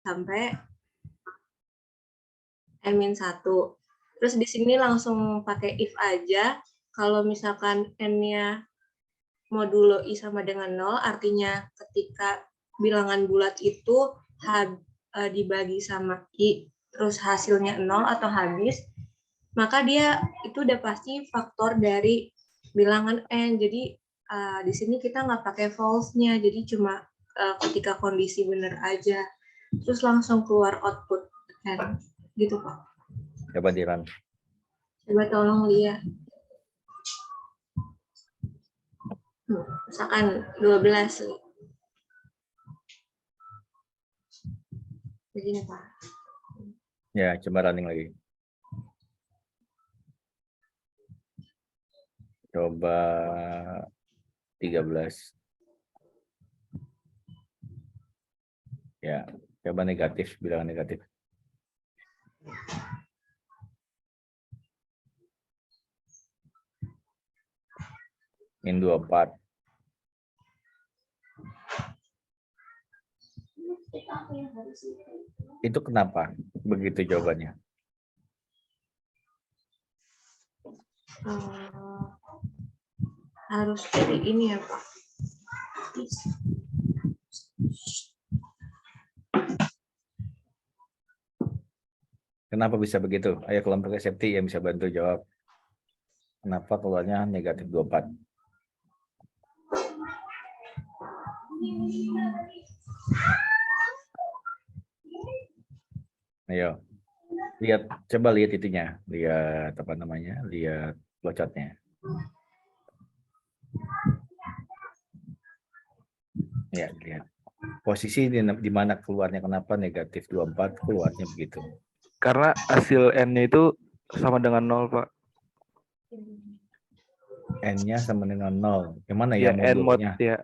sampai N-1. Terus di sini langsung pakai if aja. Kalau misalkan N-nya modulo I sama dengan 0, artinya ketika bilangan bulat itu dibagi sama I, terus hasilnya 0 atau habis, maka dia itu udah pasti faktor dari bilangan N. Jadi di sini kita nggak pakai false-nya, jadi cuma ketika kondisi benar aja. Terus langsung keluar output N. Gitu, Pak. Coba dirun. Coba tolong lihat. Misalkan 12. Begini, Pak. Ya, coba running lagi. Coba 13. Ya, coba negatif, bilangan negatif. Min 24. Itu kenapa begitu jawabannya? Harus dari ini ya, Pak. Kenapa bisa begitu? Ayo kelompok safety yang bisa bantu jawab. Kenapa keluarnya negatif 24? Ayo. Lihat, coba lihat itunya. Lihat apa namanya? Lihat flowchart-nya. Ya, lihat. Posisi di mana keluarnya, kenapa negatif 24 keluarnya begitu? Karena hasil N-nya itu sama dengan 0, Pak. N-nya sama dengan 0. Yang mana Ya, ya N mod modulnya? ya.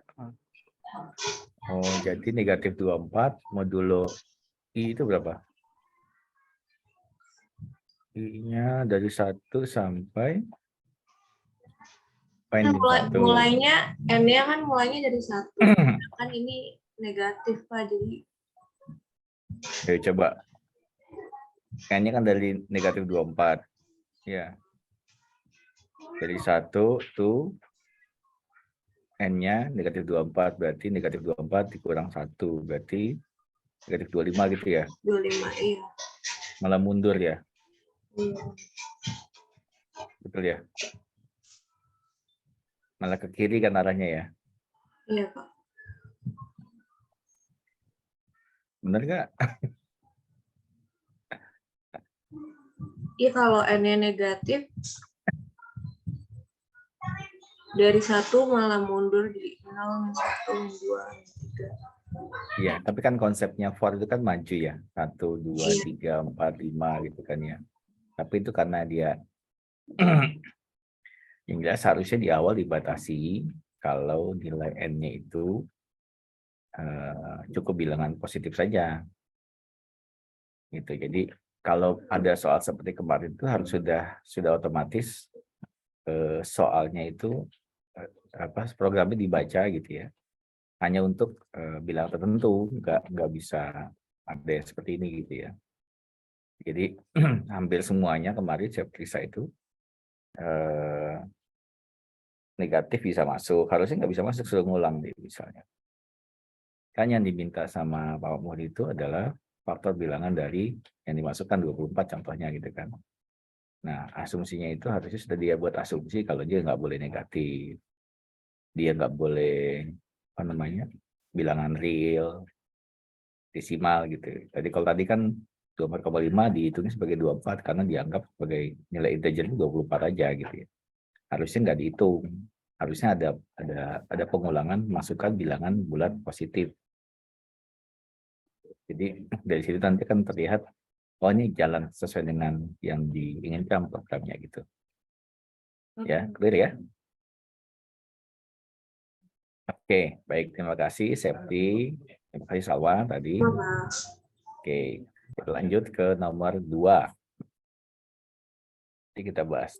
Oh, jadi negatif 24 modulo I itu berapa? I-nya dari 1 sampai Mulainya N-nya kan mulainya dari 1. Kan ini negatif, Pak. Jadi Ayo coba. N-nya kan dari negatif 24. Ya. Dari 1 tuh N-nya negatif 24, berarti negatif 24 dikurang 1, berarti negatif 25 gitu ya? 25, iya. Malah mundur ya? Iya. Betul ya? Malah ke kiri kan arahnya ya? Iya, Pak. Benar nggak? Iya, kalau N-nya negatif, dari 1 malah mundur jadi 0, 1, 2, 3. Iya, tapi kan konsepnya for itu kan maju ya. 1, 2, 3, 4, 5 gitu kan ya. Tapi itu karena dia yang jelas harusnya di awal dibatasi kalau nilai N-nya itu cukup bilangan positif saja. Gitu. Jadi kalau ada soal seperti kemarin itu harus sudah otomatis soalnya itu programnya dibaca gitu ya. Hanya untuk bilangan tertentu, nggak bisa ada yang seperti ini gitu ya. Jadi hampir semuanya kemarin saya periksa itu negatif bisa masuk, harusnya nggak bisa masuk, sudah ngulang deh misalnya. Kan yang diminta sama Pak Muhri itu adalah faktor bilangan dari yang dimasukkan 24 contohnya gitu kan. Nah, asumsinya itu harusnya sudah dia buat asumsi kalau dia nggak boleh negatif. Dia nggak boleh, apa namanya, bilangan real, desimal gitu. Tadi kalau tadi kan 24,5 dihitungnya sebagai 24 karena dianggap sebagai nilai integer 24 aja gitu ya. Harusnya nggak dihitung. Harusnya ada pengulangan masukkan bilangan bulat positif. Jadi dari situ nanti kan terlihat oh ini jalan sesuai dengan yang diinginkan programnya gitu. Ya, clear ya? Oke, baik, terima kasih Septi. Terima kasih Salwa tadi. Oke, kita lanjut ke nomor 2. Jadi kita bahas.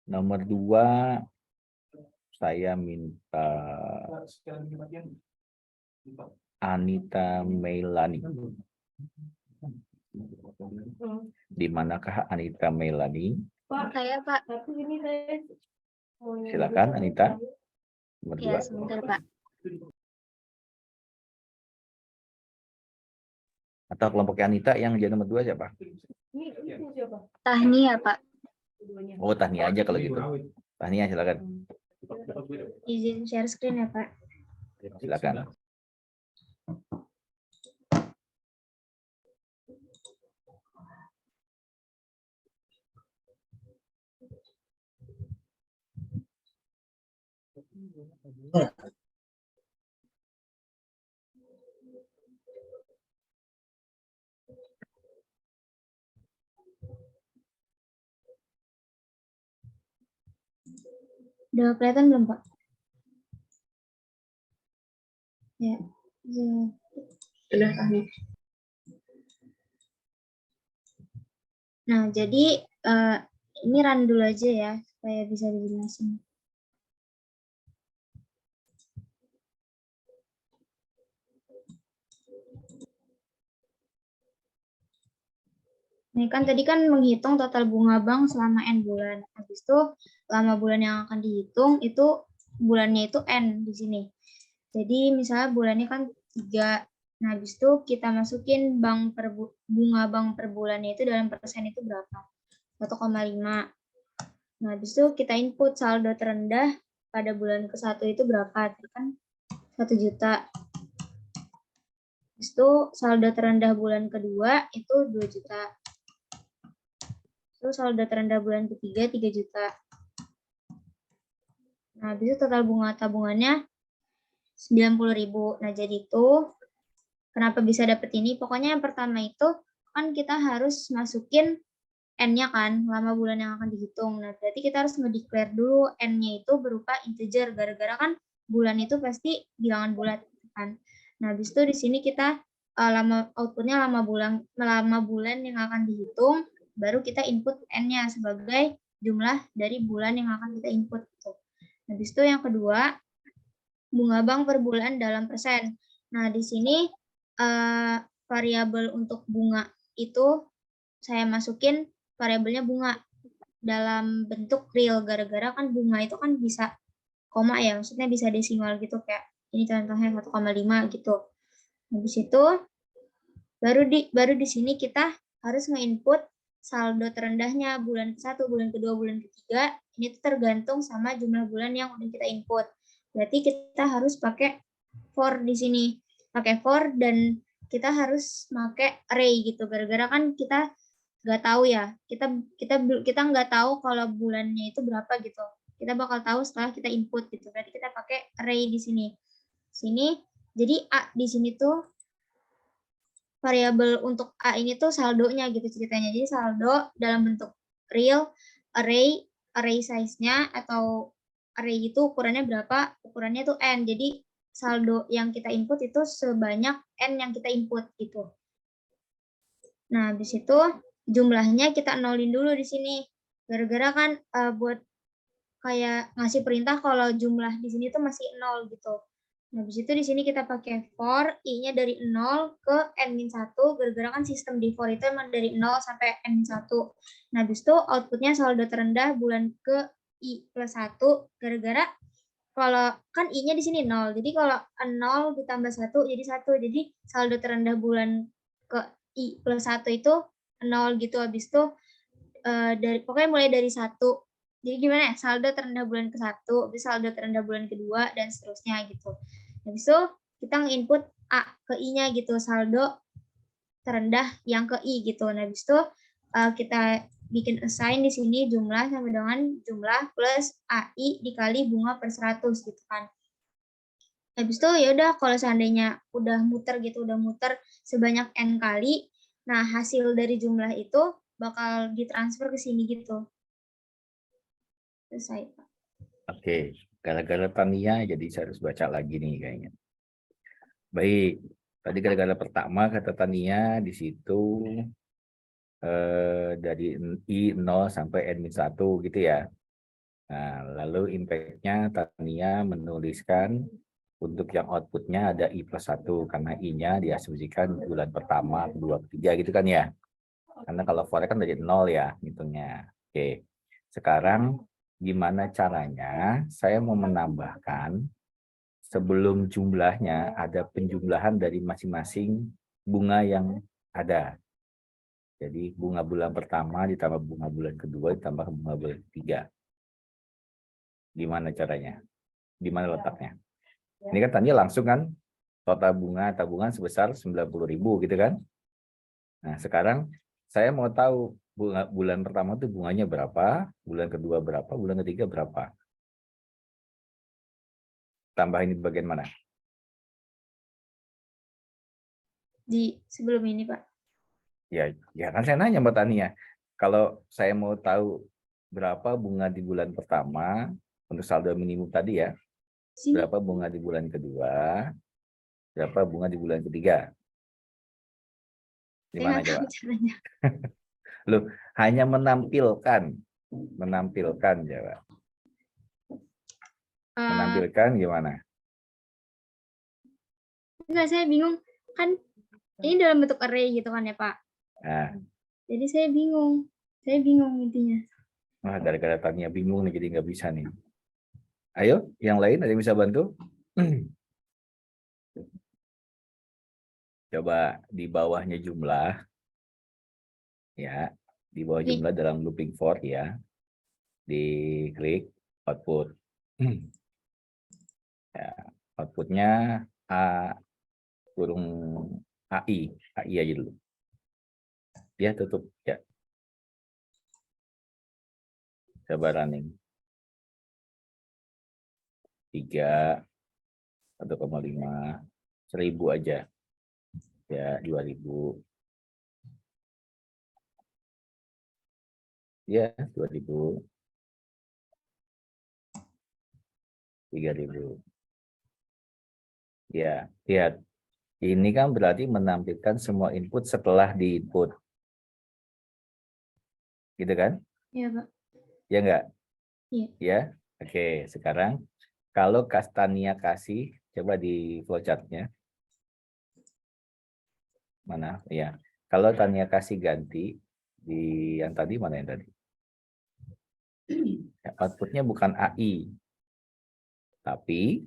Nomor 2, saya minta Anita Meilani. Di manakah Anita Melani? Saya, Pak. Silakan Anita. Nomor Ya, 2. sebentar, Pak. Atau kelompoknya Anita yang jadi nomor 2 siapa? Tahnia, Pak. Oh, Tania aja kalau gitu. Tania silakan. Izin share screen ya, Pak. Silakan. Udah kelihatan belum, Pak? Ya. Sudah kami. Nah, jadi ini run dulu aja ya, supaya bisa dijelasin. Ini kan tadi kan menghitung total bunga bank selama N bulan. Habis itu lama bulan yang akan dihitung itu bulannya itu N di sini. Jadi misalnya bulannya kan 3. Nah, habis itu kita masukin bunga bank per bulannya itu dalam persen itu berapa? 1,5. Nah, habis itu kita input saldo terendah pada bulan ke-1 itu berapa? Itu kan 1 juta. Habis itu saldo terendah bulan kedua itu 2 juta. Terus saldo terendah bulan ketiga 3 juta. Nah, habis itu total bunga tabungannya 90.000. Nah, jadi itu kenapa bisa dapet ini? Pokoknya yang pertama itu kan kita harus masukin N-nya kan, lama bulan yang akan dihitung. Nah, berarti kita harus ngedeclare dulu N-nya itu berupa integer, gara-gara kan bulan itu pasti bilangan bulat kan. Nah, habis itu di sini kita outputnya lama bulan yang akan dihitung, baru kita input N-nya sebagai jumlah dari bulan yang akan kita input. Habis itu yang kedua, bunga bank per bulan dalam persen. Nah, di sini variabel untuk bunga itu saya masukin variabelnya bunga dalam bentuk real, gara-gara kan bunga itu kan bisa koma ya, maksudnya bisa desimal gitu, kayak ini contohnya 1,5 gitu. Habis itu baru di sini kita harus nge-input saldo terendahnya bulan ke-1, bulan kedua, bulan ketiga. Ini tuh tergantung sama jumlah bulan yang udah kita input. Berarti kita harus pakai for di sini. Pakai for dan kita harus pakai array gitu. Gara-gara kan kita nggak tahu ya. Kita nggak tahu kalau bulannya itu berapa gitu. Kita bakal tahu setelah kita input gitu. Berarti kita pakai array di sini. Sini. Jadi A di sini tuh variabel untuk A ini tuh saldonya gitu ceritanya. Jadi saldo dalam bentuk real, array size-nya atau array itu ukurannya berapa? Ukurannya tuh N. Jadi saldo yang kita input itu sebanyak N yang kita input gitu. Nah, habis itu jumlahnya kita nolin dulu di sini. Gara-gara kan buat kayak ngasih perintah kalau jumlah di sini tuh masih 0 gitu. Nah, habis itu di sini kita pakai for, i-nya dari 0 ke n-1, gara-gara kan sistem di for itu emang dari 0 sampai n-1. Nah, habis itu outputnya saldo terendah bulan ke i plus 1, gara-gara kalau kan i-nya di sini 0, jadi kalau 0 ditambah 1 jadi 1, jadi saldo terendah bulan ke i plus 1 itu 0 gitu. Habis itu pokoknya mulai dari 1. Jadi gimana ya, saldo terendah bulan ke-1, habis saldo terendah bulan kedua, dan seterusnya gitu. Habis itu kita nge-input A ke I-nya gitu, saldo terendah yang ke I gitu. Nah, habis itu kita bikin assign di sini jumlah sama dengan jumlah plus AI dikali bunga per 100 gitu kan. Habis itu ya udah, kalau seandainya udah muter sebanyak N kali, nah hasil dari jumlah itu bakal ditransfer ke sini gitu. Selesai, Pak. Oke, gara-gara Tania jadi saya harus baca lagi nih kayaknya. Baik, tadi gara-gara pertama kata Tania di situ dari I0 sampai N-1 gitu ya. Nah, lalu impact-nya Tania menuliskan untuk yang output-nya ada I plus 1 karena I-nya diasumsikan bulan pertama, kedua, ketiga gitu kan ya. Karena kalau for kan dari 0 ya hitungnya. Oke. Sekarang gimana caranya saya mau menambahkan sebelum jumlahnya ada penjumlahan dari masing-masing bunga yang ada. Jadi bunga bulan pertama ditambah bunga bulan kedua ditambah bunga bulan ketiga. Gimana caranya? Di mana letaknya? Ini kan tadinya langsung kan total bunga tabungan sebesar 90.000 gitu kan. Nah, sekarang saya mau tahu bulan pertama itu bunganya berapa, bulan kedua berapa, bulan ketiga berapa. Tambah ini bagian mana? Di sebelum ini, Pak. Ya kan saya nanya Mbak Tania. Kalau saya mau tahu berapa bunga di bulan pertama untuk saldo minimum tadi ya, Sini. berapa bunga di bulan kedua, berapa bunga di bulan ketiga. Saya Gimana nggak tahu coba? caranya. Loh, hanya menampilkan coba. Menampilkan gimana? Enggak, saya bingung. Kan ini dalam bentuk array gitu kan ya, Pak. Nah, Jadi saya bingung. Saya bingung intinya. wah, gara-gara Tania bingung nih, jadi nggak bisa nih. Ayo, yang lain ada yang bisa bantu? Coba di bawahnya jumlah, ya, di bawah Oke. jumlah dalam looping for ya, diklik output. Ya, outputnya A kurung AI aja dulu. Ya, tutup ya. Coba running. 3, 1,5, 1000 aja. Ya, 2000. Ya, 2000. 3000. Ya, lihat. Ini kan berarti menampilkan semua input setelah di-input. Gitu kan? Iya, Pak. Ya enggak? Iya. Ya. Oke, sekarang kalau Tania kasih, coba di flowchart-nya. Mana? Ya. Kalau Tania kasih ganti di yang tadi, mana yang tadi? Ya, outputnya bukan AI. Tapi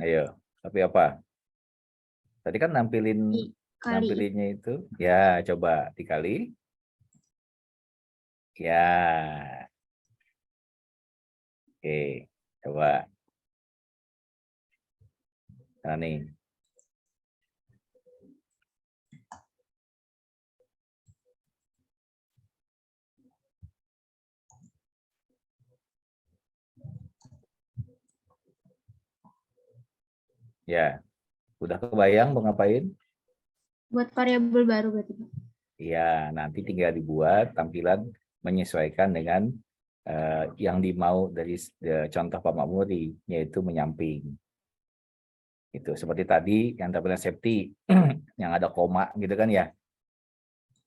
ayo, tapi apa? Tadi kan nampilinnya itu. Ya, coba dikali. Ya. Oke, coba. Nah, nih. Ya. Udah kebayang mau ngapain? Buat variabel baru berarti, Pak. Iya, nanti tinggal dibuat tampilan menyesuaikan dengan yang dimau dari contoh Pak Makmuri, yaitu menyamping. Itu seperti tadi yang tampilan safety yang ada koma gitu kan ya.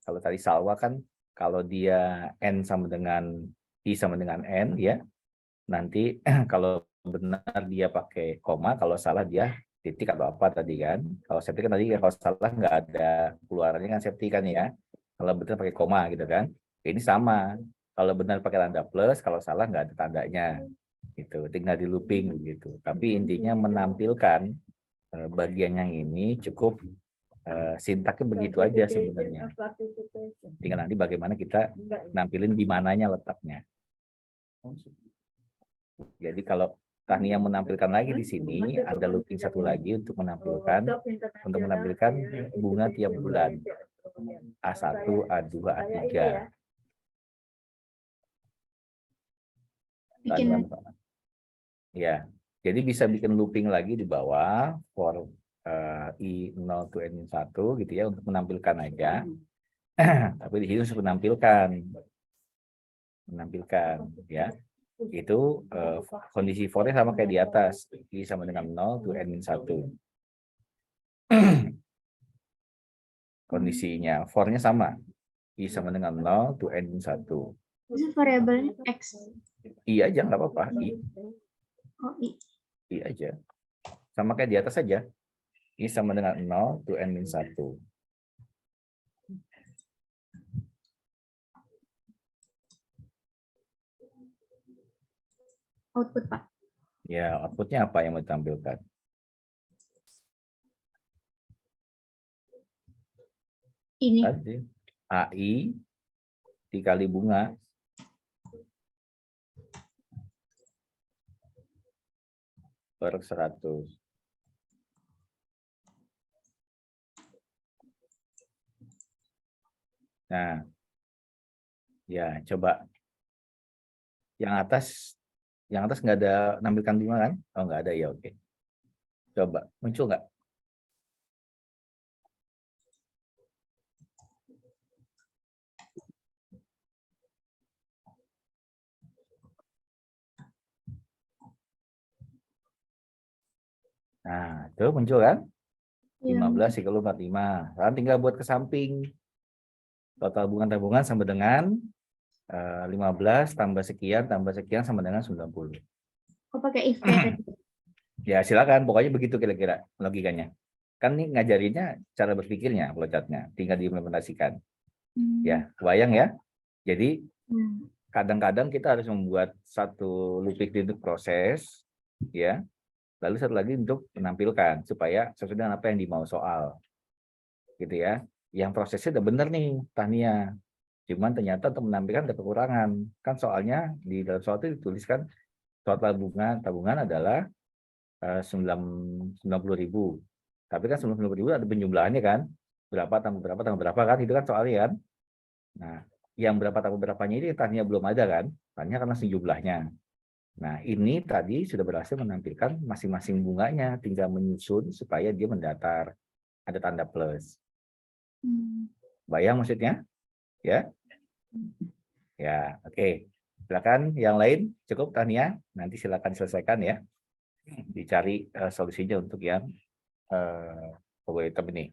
Kalau tadi Salwa kan kalau dia n sama dengan i sama dengan n ya, nanti kalau benar dia pakai koma, kalau salah dia titik atau apa tadi kan. Kalau safety kan tadi kalau salah nggak ada keluarannya kan safety kan ya. Kalau benar pakai koma gitu kan. Ini sama. Kalau benar pakai tanda plus, kalau salah nggak ada tandanya. Gitu. Tinggal di looping gitu. Tapi intinya menampilkan bagian yang ini cukup sintaknya begitu aja sebenarnya. Tinggal nanti bagaimana kita nampilin di mananya letaknya. Jadi kalau Tania menampilkan lagi di sini, ada looping satu lagi untuk menampilkan bunga tiap bulan. A1, A2, A3. Ya, jadi bisa bikin looping lagi di bawah for I0 to N1 gitu ya untuk menampilkan aja. Tapi di sini harus menampilkan ya. Itu kondisi for-nya sama kayak di atas, I sama dengan 0 to N-1. Kondisinya for-nya sama, I sama dengan 0 to N-1. Itu variabelnya X. I aja nggak apa-apa, I. Oh, I. I aja. Sama kayak di atas saja. I sama dengan 0 to N-1. output, Pak. Ya, outputnya apa yang mau ditampilkan? Ini. Tadi AI dikali bunga. Per 100. Nah, ya coba yang atas nggak ada nampilkan bunga kan? Oh nggak ada ya, oke. Coba muncul nggak? Nah, itu muncul kan? Iya. 15 dikali 45. Sekarang tinggal buat ke samping. Total bunga tabungan sama dengan 15 tambah sekian sama dengan 90. Oh, pakai if kayak tadi. Ya silakan, pokoknya begitu kira-kira logikanya. Kan ini ngajarinnya cara berpikirnya, flowchartnya, tinggal diimplementasikan. Ya, kebayang ya. Jadi kadang-kadang kita harus membuat satu looping untuk proses, ya. Lalu satu lagi untuk menampilkan supaya sesuai dengan apa yang dimau soal, gitu ya. Yang prosesnya udah bener nih, Tania. Cuman ternyata untuk menampilkan ada kekurangan. Kan soalnya di dalam soal itu dituliskan total tabungan adalah 90.000. Tapi kan 90.000 ada penjumlahannya kan? Berapa tambah berapa kan? Itu kan soalnya kan? Nah, yang berapa tambah berapanya ini tanya belum ada kan? Tanya kan langsung jumlahnya. Nah, ini tadi sudah berhasil menampilkan masing-masing bunganya, tinggal menyusun supaya dia mendatar. Ada tanda plus. Bayang maksudnya? Ya? Ya, oke. Silakan yang lain cukup Tania. Nanti silakan selesaikan ya. Dicari solusinya untuk yang algoritma ini.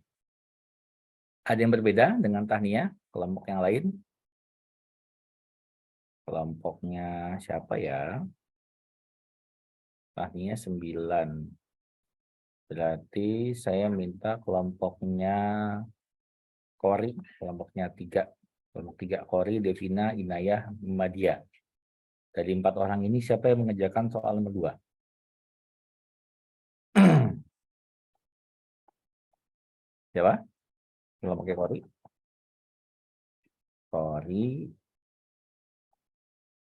Ada yang berbeda dengan Tania, kelompok yang lain? Kelompoknya siapa ya? Tania 9. Berarti saya minta kelompoknya Kori, kelompoknya 3. Kelompok 3 Kori, Devina, Inayah, Madia. Dari 4 orang ini siapa yang mengerjakan soal nomor 2? Siapa? Kelompoknya Kori. Kori.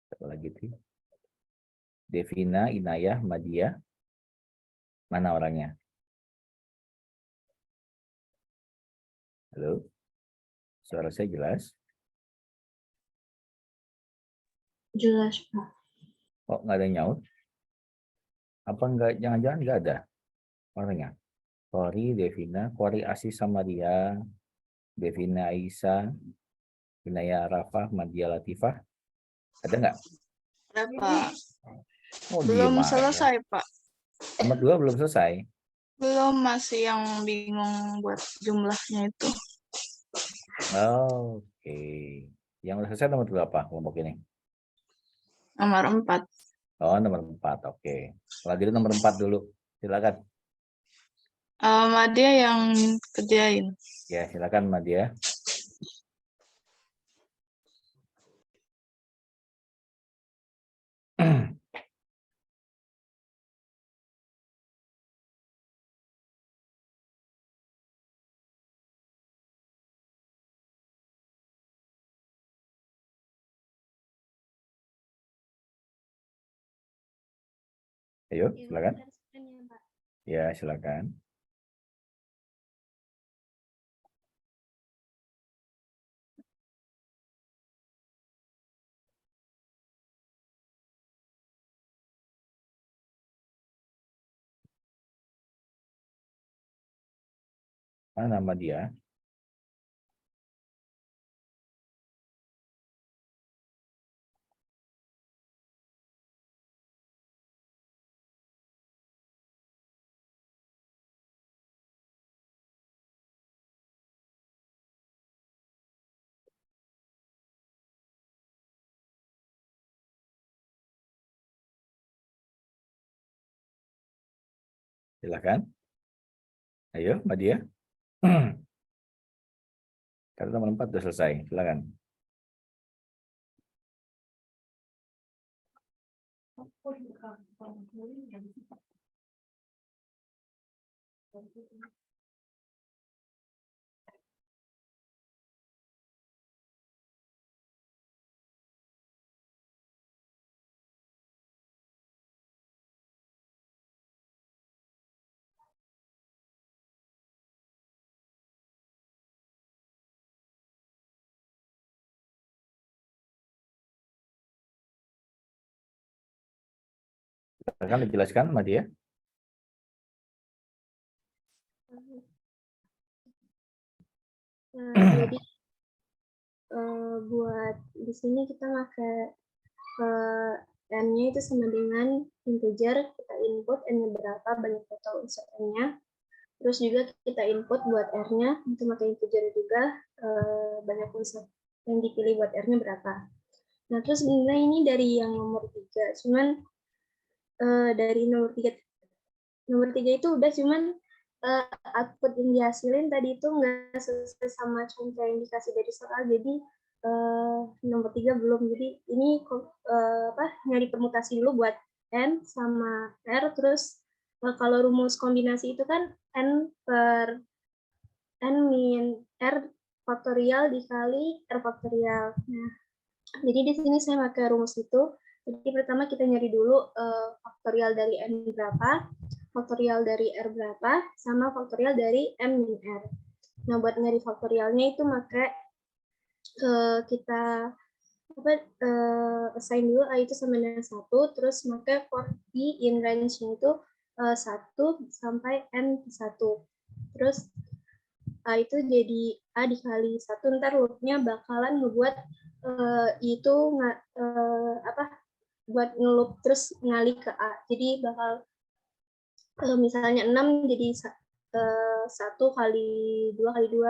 Siapa lagi sih? Devina, Inayah, Madia. Mana orangnya? Halo? Suara saya jelas? Jelas, Pak. Kok nggak ada yang nyaut? Apa enggak? Jangan-jangan nggak ada orangnya? Kori, Devina, Kori Asis Samaria, Devina Aisyah, Inaya Arafah, Madia Latifah. Ada nggak? Ada, Pak. Oh, Belum diem aja. selesai, Pak. Nomor 2 belum selesai. Belum, masih yang bingung buat jumlahnya itu. Oh, oke. Yang udah selesai nomor berapa kelompok ini? Nomor 4. Oh, nomor 4. Oke. Kalau gitu nomor 4 dulu. Silakan. Madia yang kerjain. Ya, silakan Madia. Ayo, silakan. Ya, silakan. Mana nama dia? Silakan. Ayo, Madia. Karena nomor 4 sudah selesai. Silakan. Akan dijelaskan, Madia? Jadi buat di sini kita pakai n-nya itu sama dengan integer, kita input n-nya berapa, banyak total unsur n-nya. Terus juga kita input buat r-nya, itu pakai integer juga, banyak unsur yang dipilih buat r-nya berapa. Nah, terus sebenarnya ini dari yang nomor 3, cuman dari nomor 3 itu udah, cuman output yang dihasilin tadi itu nggak sesuai sama contoh yang dikasih dari soal, jadi nomor 3 belum. Jadi ini nyari permutasi dulu buat n sama r, terus kalau rumus kombinasi itu kan n per n min r faktorial dikali r faktorial. Nah, jadi di sini saya pakai rumus itu. Jadi pertama kita nyari dulu faktorial dari n berapa, faktorial dari r berapa, sama faktorial dari m min r. Nah, buat nyari faktorialnya itu pakai kita assign dulu a itu sama dengan 1, terus pakai for i in range-nya itu 1 sampai n ke 1. Terus a itu jadi a dikali 1, ntar loop-nya bakalan ngebuat itu buat ngeloop terus ngalih ke a. Jadi bakal misalnya 6 jadi 1 kali 2 kali 2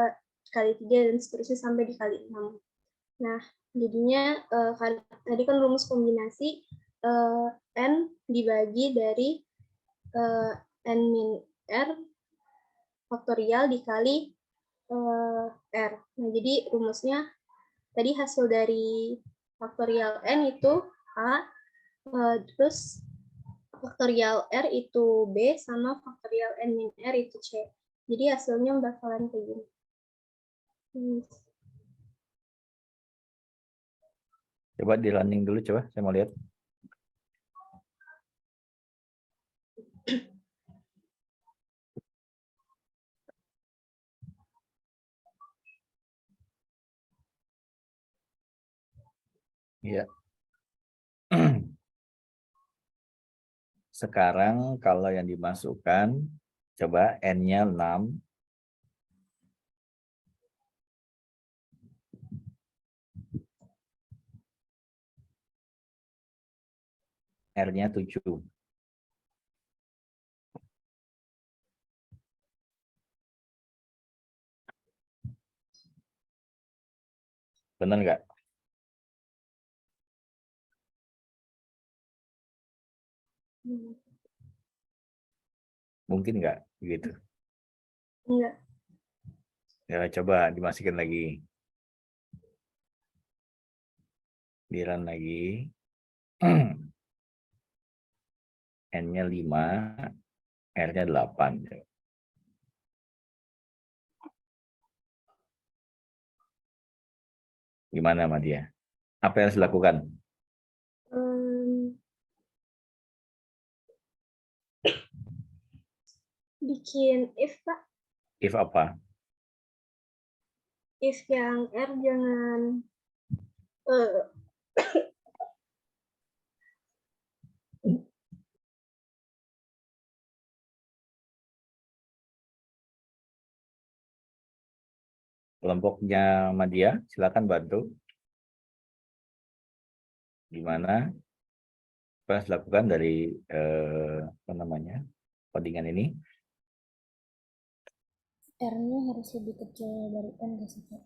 kali 3 dan seterusnya sampai dikali 6. Nah, jadinya tadi kan rumus kombinasi n dibagi dari n min r faktorial dikali r. Nah, jadi rumusnya tadi hasil dari faktorial n itu a, terus faktorial r itu b, sama faktorial n min r itu c. Jadi hasilnya bakalan kayak gini. Coba di running dulu, coba saya mau lihat. Iya. Sekarang kalau yang dimasukkan, coba n-nya 6. R-nya 7. Benar nggak? Mungkin nggak gitu? Enggak. Ya, coba dimasukin lagi. Di run lagi. N-nya 5, R-nya 8. Gimana sama dia? Apa yang harus dilakukan? Bikin if, Pak. If apa? If yang r jangan Kelompoknya Madia, silakan bantu. Gimana? Apa yang harus dilakukan dari codingan ini? R-nya harus lebih kecil dari n ke 1.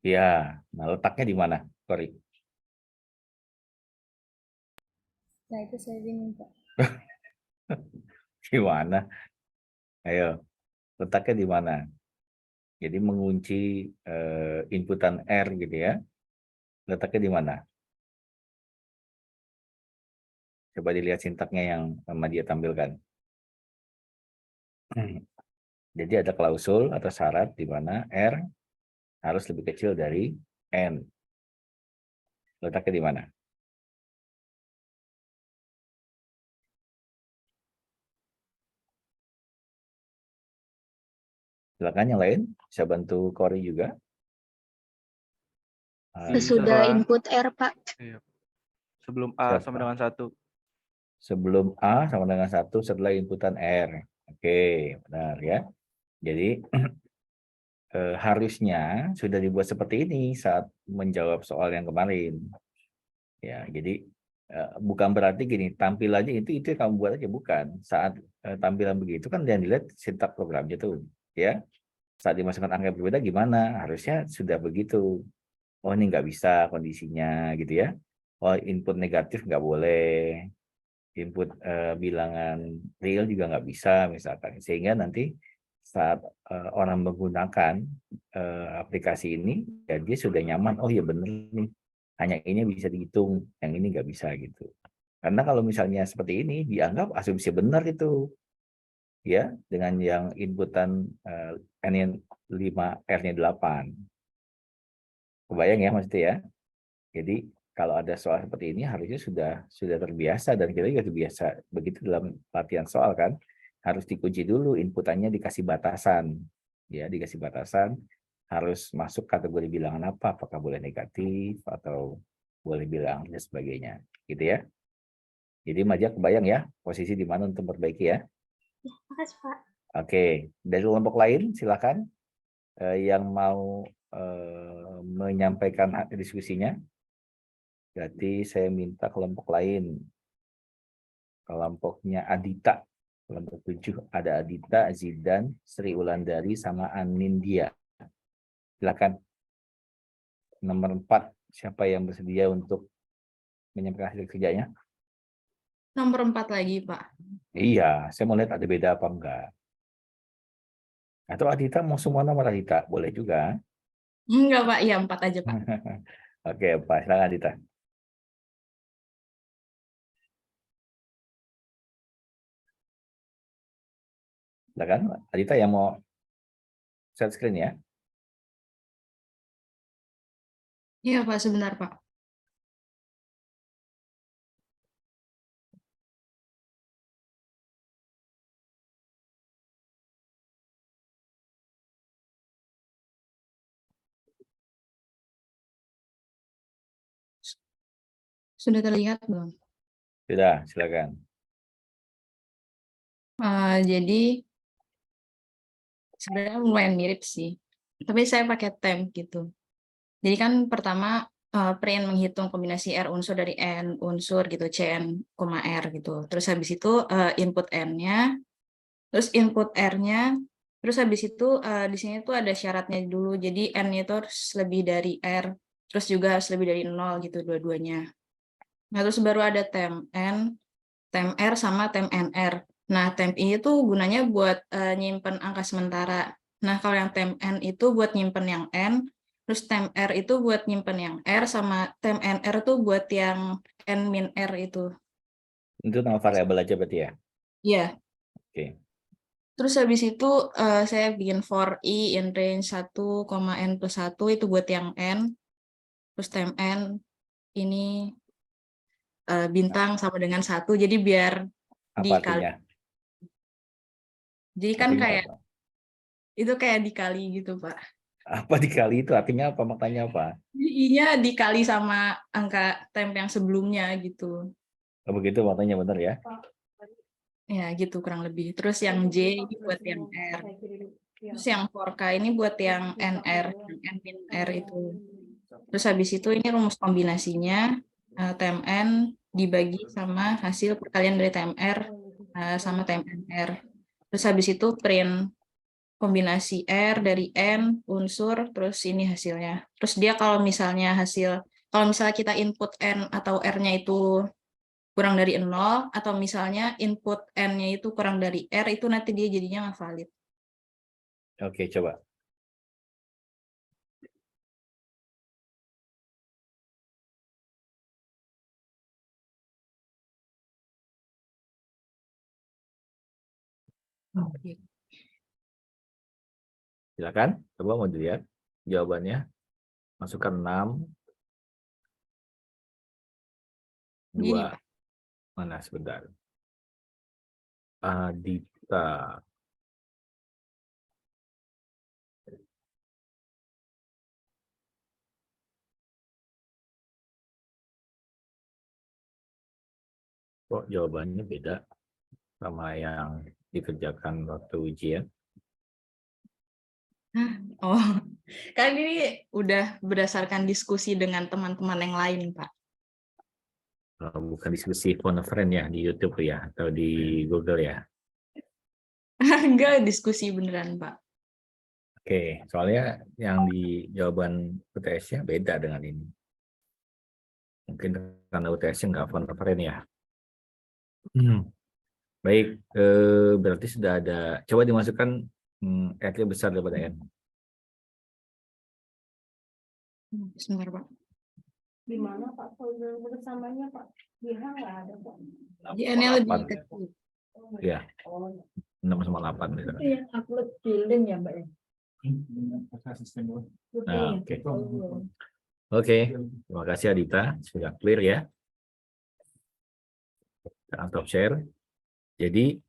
Ya, nah letaknya di mana? Sorry. Nah, itu saya bingung, Pak. Gimana? Ayo, letaknya di mana? Jadi mengunci inputan R gitu ya. Letaknya di mana? Coba dilihat sintaknya yang dia tampilkan. Jadi ada klausul atau syarat di mana R harus lebih kecil dari N. Letaknya di mana? Silakan yang lain, bisa bantu Cory juga. Sesudah Setelah- input R, Pak. Iya. Sebelum A Siapa? sama dengan 1. Sebelum A sama dengan 1 setelah inputan R. Oke, benar ya. Jadi harusnya sudah dibuat seperti ini saat menjawab soal yang kemarin. Ya, jadi bukan berarti gini, tampilannya itu yang kamu buat aja, bukan. Saat tampilan begitu kan yang dilihat sintak programnya tuh, ya. Saat dimasukkan angka yang berbeda gimana? Harusnya sudah begitu. Oh, ini nggak bisa kondisinya gitu ya. Oh, input negatif nggak boleh. Input bilangan real juga nggak bisa misalkan. Sehingga nanti saat orang menggunakan aplikasi ini, ya dia sudah nyaman. Oh ya bener nih, hanya ini bisa dihitung, yang ini nggak bisa gitu. Karena kalau misalnya seperti ini dianggap asumsi benar itu, ya, dengan yang inputan N 5 R-nya 8. Kebayang ya maksudnya ya. Jadi kalau ada soal seperti ini harusnya sudah terbiasa, dan kita juga terbiasa begitu dalam latihan soal kan. Harus dikunci dulu, inputannya dikasih batasan. Ya, dikasih batasan, harus masuk kategori bilangan apa, apakah boleh negatif atau boleh bilang dan sebagainya. Gitu ya. Jadi Maja kebayang ya posisi di mana untuk memperbaiki ya. Makasih, Pak. Oke, dari kelompok lain silakan yang mau menyampaikan diskusinya. Berarti saya minta kelompok lain. Kelompoknya Adita. Kelompok 7 ada Adita, Zidan, Sri Ulandari, sama Anindya. Silakan. Nomor 4, siapa yang bersedia untuk menyampaikan hasil kerjanya? Nomor 4 lagi, Pak. Iya, saya mau lihat ada beda apa enggak. Atau Adita mau semua nomor Adita, boleh juga. Enggak, Pak. Iya, 4 aja, Pak. Oke, Pak. Silakan Adita. Silakan, Adita yang mau share screen ya. Iya, Pak. Sebentar, Pak. Sudah terlihat belum? Sudah, silakan. Jadi sebenarnya lumayan mirip sih. Tapi saya pakai temp gitu. Jadi kan pertama print menghitung kombinasi R unsur dari N unsur gitu, Cn, R gitu. Terus habis itu input N-nya, terus input R-nya, terus habis itu di sini tuh ada syaratnya dulu. Jadi N-nya itu harus lebih dari R, terus juga harus lebih dari 0 gitu dua-duanya. Nah, terus baru ada temp N, temp R sama temp NR. Nah, temp ini tuh gunanya buat nyimpen angka sementara. Nah, kalau yang temp N itu buat nyimpen yang N, terus temp R itu buat nyimpen yang R, sama temp NR tuh buat yang N min R itu. Itu nama variabel aja berarti ya. Iya. Oke. Terus habis itu saya bikin for I in range 1, N plus 1 itu buat yang N. Terus temp N ini bintang sama dengan 1, jadi biar Apa dikali. artinya? Jadi kan Artinya kayak apa? itu kayak dikali gitu, Pak. Apa dikali itu? Artinya apa? Maknanya apa? I-nya dikali sama angka temp yang sebelumnya gitu. Oh, begitu maknanya benar ya. Ya, gitu kurang lebih. Terus yang J ini buat yang R. Terus yang 4K ini buat yang NR, yang N min R itu. Terus habis itu ini rumus kombinasinya, temp N dibagi sama hasil perkalian dari temp R sama temp NR. Terus habis itu print kombinasi R dari N, unsur, terus ini hasilnya. Terus dia kalau misalnya kita input N atau R-nya itu kurang dari 0, atau misalnya input N-nya itu kurang dari R, itu nanti dia jadinya nggak valid. Oke, coba. Oke. Silakan, coba mau dilihat jawabannya. Masukkan 6, Gini, 2. Mana sebentar. Adita. Kok jawabannya beda sama yang dikerjakan waktu ujian? Oh, kan ini udah berdasarkan diskusi dengan teman-teman yang lain, Pak. Bukan diskusi phone a friend ya di YouTube ya atau di Google ya. Enggak, diskusi beneran, Pak. Oke, soalnya yang di jawaban UTS-nya beda dengan ini. Mungkin karena UTS-nya nggak phone a friend ya. Baik, berarti sudah ada. Coba dimasukkan R-nya besar daripada N. Sebentar, Pak. Di mana Pak folder bersamanya Pak? Di H nggak ada Pak. Di N-nya lebih 8. kecil. Ya, 6/8 misalnya. Itu yang upload building ya Mbak ya? Nah, oke. Oke, terima kasih Adita, sudah clear ya. Stop share. Jadi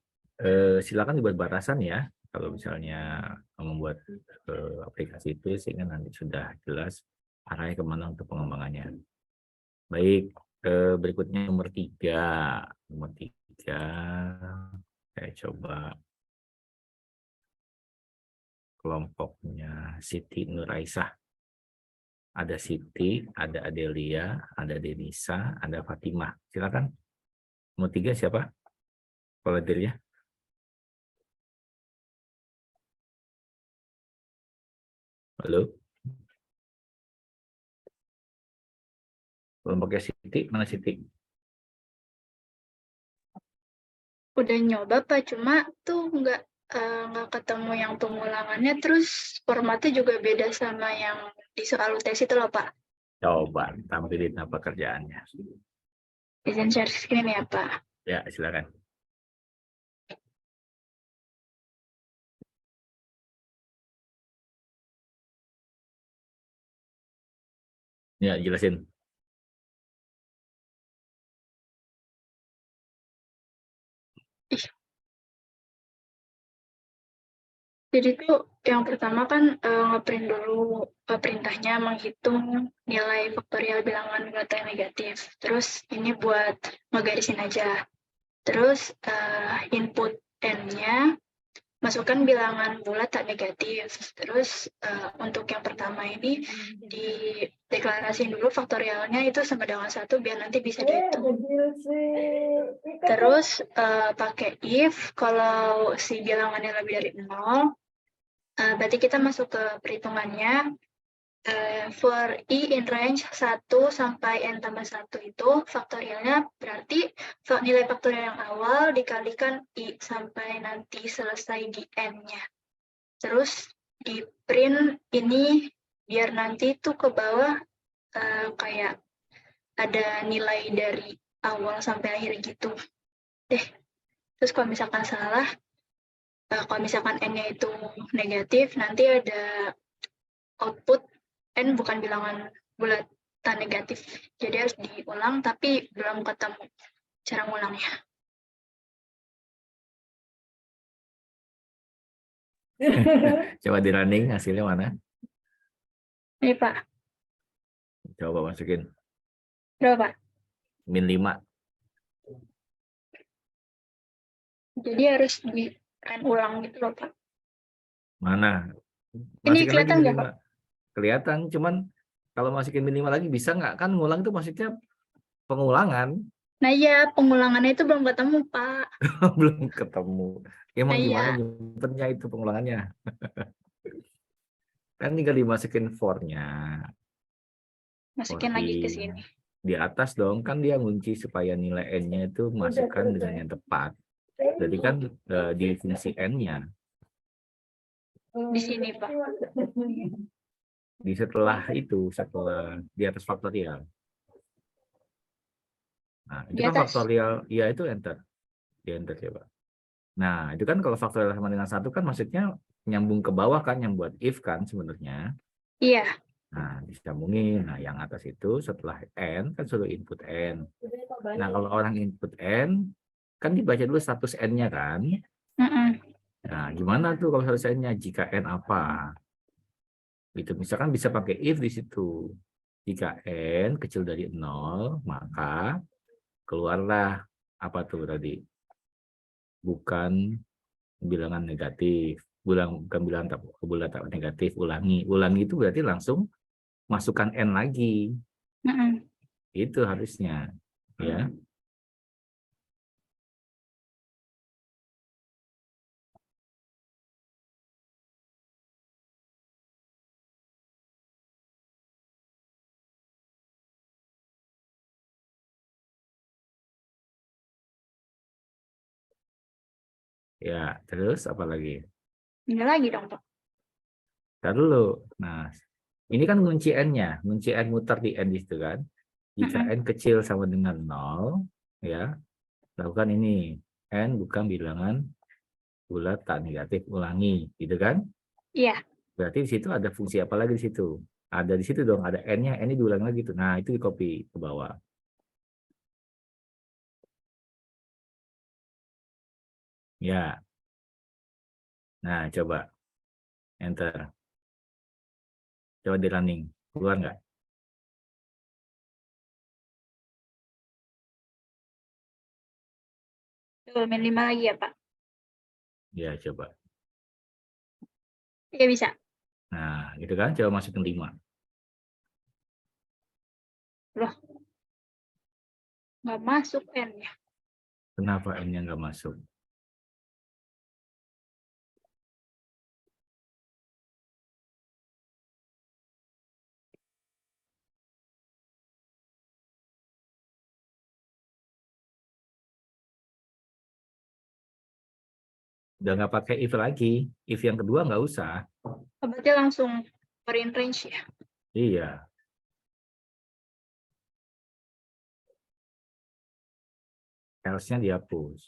silakan dibuat batasan ya, kalau misalnya membuat aplikasi itu sehingga nanti sudah jelas arahnya kemana untuk pengembangannya. Baik, berikutnya nomor 3. Nomor 3, saya coba kelompoknya Siti Nuraisah. Ada Siti, ada Adelia, ada Denisa, ada Fatimah. Silakan. Nomor 3 siapa? Volunteernya. Halo. Kelompoknya Siti, mana Siti? Udah nyoba Pak, cuma tuh nggak ketemu yang pengulangannya, terus formatnya juga beda sama yang di soal UTS itu loh Pak. Coba tampilin apa kerjaannya. Izin share screen ya Pak. Ya, silakan. Ya, jelasin. Jadi tuh yang pertama kan ngeprint dulu perintahnya menghitung nilai faktorial bilangan bulat yang negatif. Terus ini buat ngegarisin aja. Terus input n-nya masukkan bilangan bulat tak negatif. Terus untuk yang pertama ini dideklarasiin dulu faktorialnya itu sama dengan 1 biar nanti bisa dihitung. Terus pakai if kalau si bilangannya lebih dari 0, berarti kita masuk ke perhitungannya. For i in range 1 sampai n tambah 1 itu faktorialnya berarti nilai faktorial yang awal dikalikan i sampai nanti selesai di n-nya. Terus di print ini biar nanti itu ke bawah kayak ada nilai dari awal sampai akhir gitu deh. Terus kalau misalkan salah, kalau misalkan n-nya itu negatif, nanti ada output n bukan bilangan bulatan negatif, jadi harus diulang, tapi belum ketemu cara ngulangnya. Coba di running hasilnya mana? Ini Pak, Coba masukin. berapa Pak? -5. Jadi harus di run ulang gitu loh Pak. Mana? Ini Masukin lagi kelihatan nggak, -5. Kelihatan, cuman kalau masukin -5 lagi bisa nggak? Kan ngulang itu maksudnya pengulangan. Nah iya, pengulangannya itu belum ketemu Pak. Belum ketemu. Emang Nah, gimana iya. nyimpennya itu pengulangannya? Kan tinggal dimasukin for-nya. Masukin lagi ke sini. Di atas dong, kan dia ngunci supaya nilai n-nya itu masukkan dengan yang tepat. Jadi kan di fungsi n-nya. Di sini Pak. Di setelah di atas faktorial. Nah, itu Di kan atas. faktorial, ya itu enter. Di enter coba. Nah, itu kan kalau faktorial sama dengan 1 kan maksudnya nyambung ke bawah kan, yang buat if kan sebenarnya. Iya. Nah, disambungin. Nah, yang atas itu setelah N kan suruh input N. Nah, kalau orang input N, kan dibaca dulu status N-nya kan. Mm-mm. Nah, gimana tuh kalau status N-nya? Jika N apa? Gitu. Misalkan bisa pakai if di situ. Jika N kecil dari 0, maka keluarlah apa tuh tadi? Bukan bilangan negatif. Bukan bilangan tak negatif, ulangi. Ulangi itu berarti langsung masukkan N lagi. Mm-mm. Itu harusnya. Ya. Ya, terus apa lagi? Ini lagi dong, Pak. Ntar dulu. Nah, ini kan ngunci N-nya. Ngunci N muter di N di situ kan. Jika Mm-mm. N kecil sama dengan 0, ya, lakukan ini. N bukan bilangan bulat tak negatif, ulangi. Gitu kan? Iya. Berarti di situ ada fungsi apa lagi di situ? Ada di situ dong, ada N-nya. N-nya diulang lagi tuh. Nah, itu di copy ke bawah. Ya. Nah, coba. Enter. Coba di running. Keluar nggak? Tuh, min 5 lagi ya, Pak. Ya, coba. Iya, bisa. Nah, gitu kan. Coba masukin 5. Loh, nggak masuk N-nya. Kenapa N-nya nggak masuk? Udah nggak pakai if lagi. If yang kedua nggak usah. Oh, berarti langsung in range ya? Iya. Else-nya dihapus.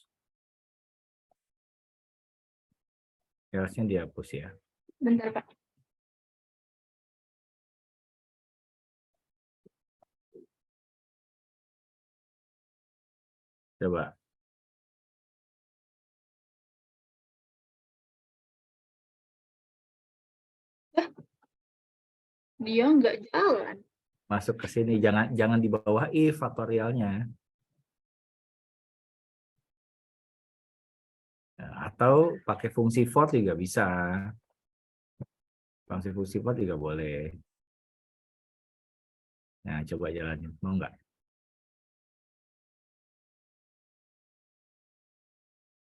Else-nya dihapus ya. Bentar, Pak. Coba. Dia nggak jalan. Masuk ke sini. Jangan di bawah if faktorialnya. Nah, atau pakai fungsi for juga bisa. Fungsi for juga boleh. Nah, coba jalanin. Mau nggak?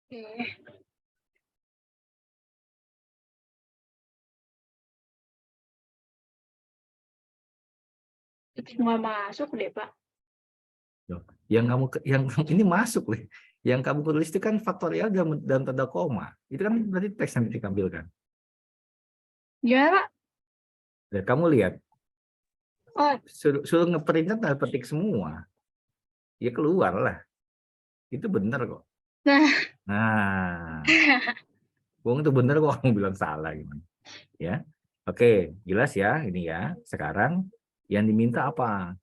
Oke. Nggak masuk deh, Pak. Loh, yang ini masuk nih. Yang kamu tulis itu kan faktorial dan tanda koma. Itu kan berarti teks yang ditampilkan. Gimana, Pak? Dan kamu lihat, Oh, suruh ngeprint kan tanda petik semua. Ya keluar lah. Itu benar kok. nah, Nah, Bung itu benar kok kamu bilang salah gimana? Ya. Oke, jelas ya ini ya. Sekarang yang diminta apa?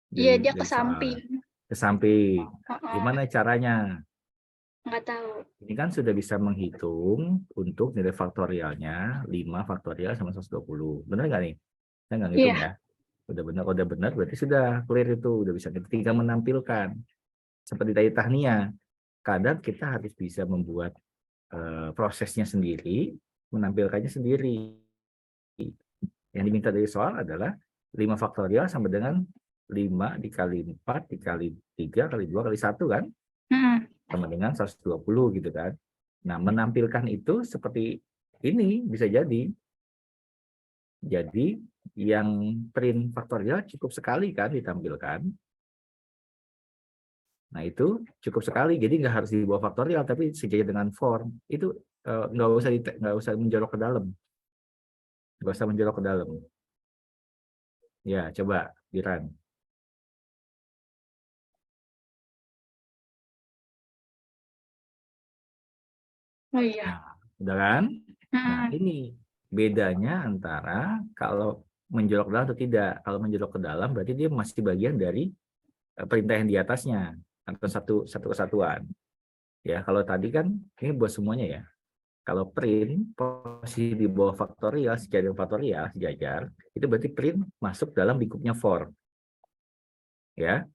iya dia ke Dari soal. samping. Ke samping. Oh, Gimana caranya? nggak tahu. Ini kan sudah bisa menghitung untuk nilai faktorialnya 5 faktorial sama 120. Benar nggak nih? Saya nggak ngitung Iya. ya. Udah benar berarti sudah clear itu. Udah bisa tinggal menampilkan. Seperti tadi Tahnia. Kadang kita harus bisa membuat prosesnya sendiri, menampilkannya sendiri. Yang diminta dari soal adalah 5 faktorial sama dengan 5 dikali 4 dikali 3 kali 2 kali 1 kan? Mm-mm. Sama dengan 120 gitu kan. Nah, menampilkan itu seperti ini bisa jadi. Jadi yang print faktorial cukup sekali kan ditampilkan. Nah, itu cukup sekali. Jadi nggak harus dibawa faktorial, tapi sejajar dengan form. Itu nggak usah menjorok ke dalam. Nggak usah menjorok ke dalam. Ya, coba di run. Oh iya. Nah, udah kan? Nah, Hmm. ini bedanya antara kalau menjorok ke dalam atau tidak. Kalau menjorok ke dalam berarti dia masih bagian dari perintah yang di atasnya atau satu kesatuan. Ya, kalau tadi kan ini buat semuanya ya. Kalau print posisi di bawah faktorial, sejajar faktorial, sejajar, itu berarti print masuk dalam lingkupnya for. Ya.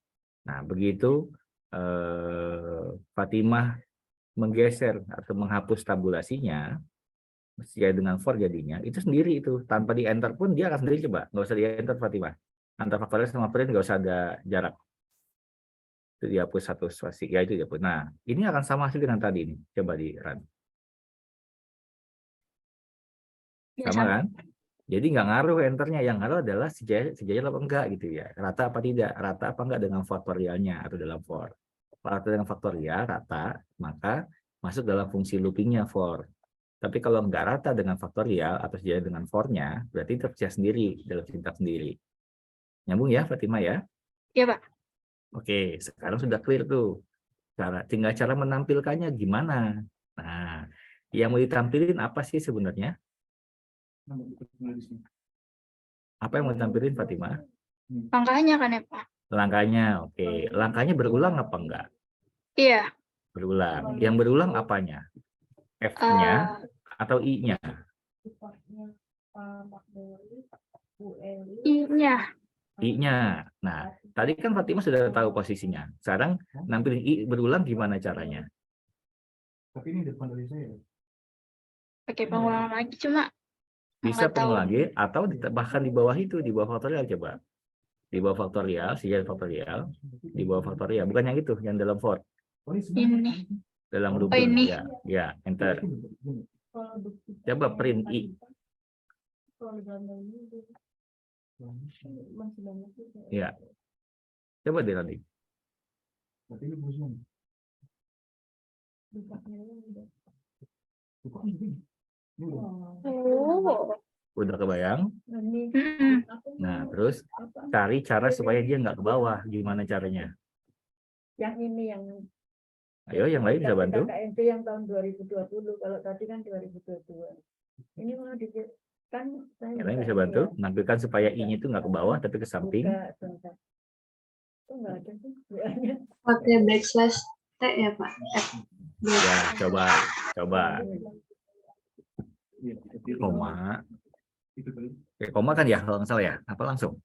Nah, begitu Fatimah menggeser atau menghapus tabulasinya, sesuai dengan for jadinya, itu sendiri itu. Tanpa di enter pun dia akan sendiri coba. Nggak usah di enter Fatimah. Antara faktorial sama print nggak usah ada jarak. Itu dihapus satu spasi. Ya itu dihapus. Nah, ini akan sama hasil dengan tadi ini. Coba di run. Ya, Sama kan? Jadi nggak ngaruh enternya. Yang ngaruh adalah sejajar apa enggak gitu ya. Rata apa tidak. Rata apa enggak dengan faktorialnya atau dalam for. Kalau rata dengan faktorial, rata, maka masuk dalam fungsi loopingnya for. Tapi kalau nggak rata dengan faktorial atau sejajar dengan for-nya, berarti terpecah sendiri dalam sintaks sendiri. Nyambung ya, Fatima ya? Iya, Pak. Oke, sekarang sudah clear tuh. Tinggal cara menampilkannya gimana. Nah, yang mau ditampilin apa sih sebenarnya? Apa yang mau ditampilin, Fatima? Angkanya kan ya, Pak? Langkahnya, oke. Langkahnya berulang apa enggak? Iya. Berulang. Yang berulang apanya? F-nya atau I-nya? I-nya. I-nya. Nah, tadi kan Fatima sudah tahu posisinya. Sekarang nampilin I berulang gimana caranya? Pakai pengulangan lagi, cuma Bisa nggak tahu. pengulang lagi atau bahkan di bawah itu, di bawah faktorial coba. Di bawah faktorial, sejajar faktorial, di bawah faktorial. Bukan yang itu, yang dalam for. Ini. Dalam Oh, looping. ini. Ya, enter. Coba print I. Ya. Coba deh tadi. Oh. Udah kebayang? Mm-mm. Nah, terus cari cara supaya dia nggak ke bawah. Gimana caranya? Yang ini yang Ayo, yang lain bisa bantu. KKNP yang tahun 2020, kalau tadi kan 2022. Ini mau kan saya Yang lain bisa bantu. Nampilkan supaya I-nya itu nggak ke bawah, tapi ke samping. Kok nggak ada sih W-nya? Pakai backslash T ya Pak. Ya, coba. Koma. Koma kan ya, kalau nggak salah ya. Apa langsung?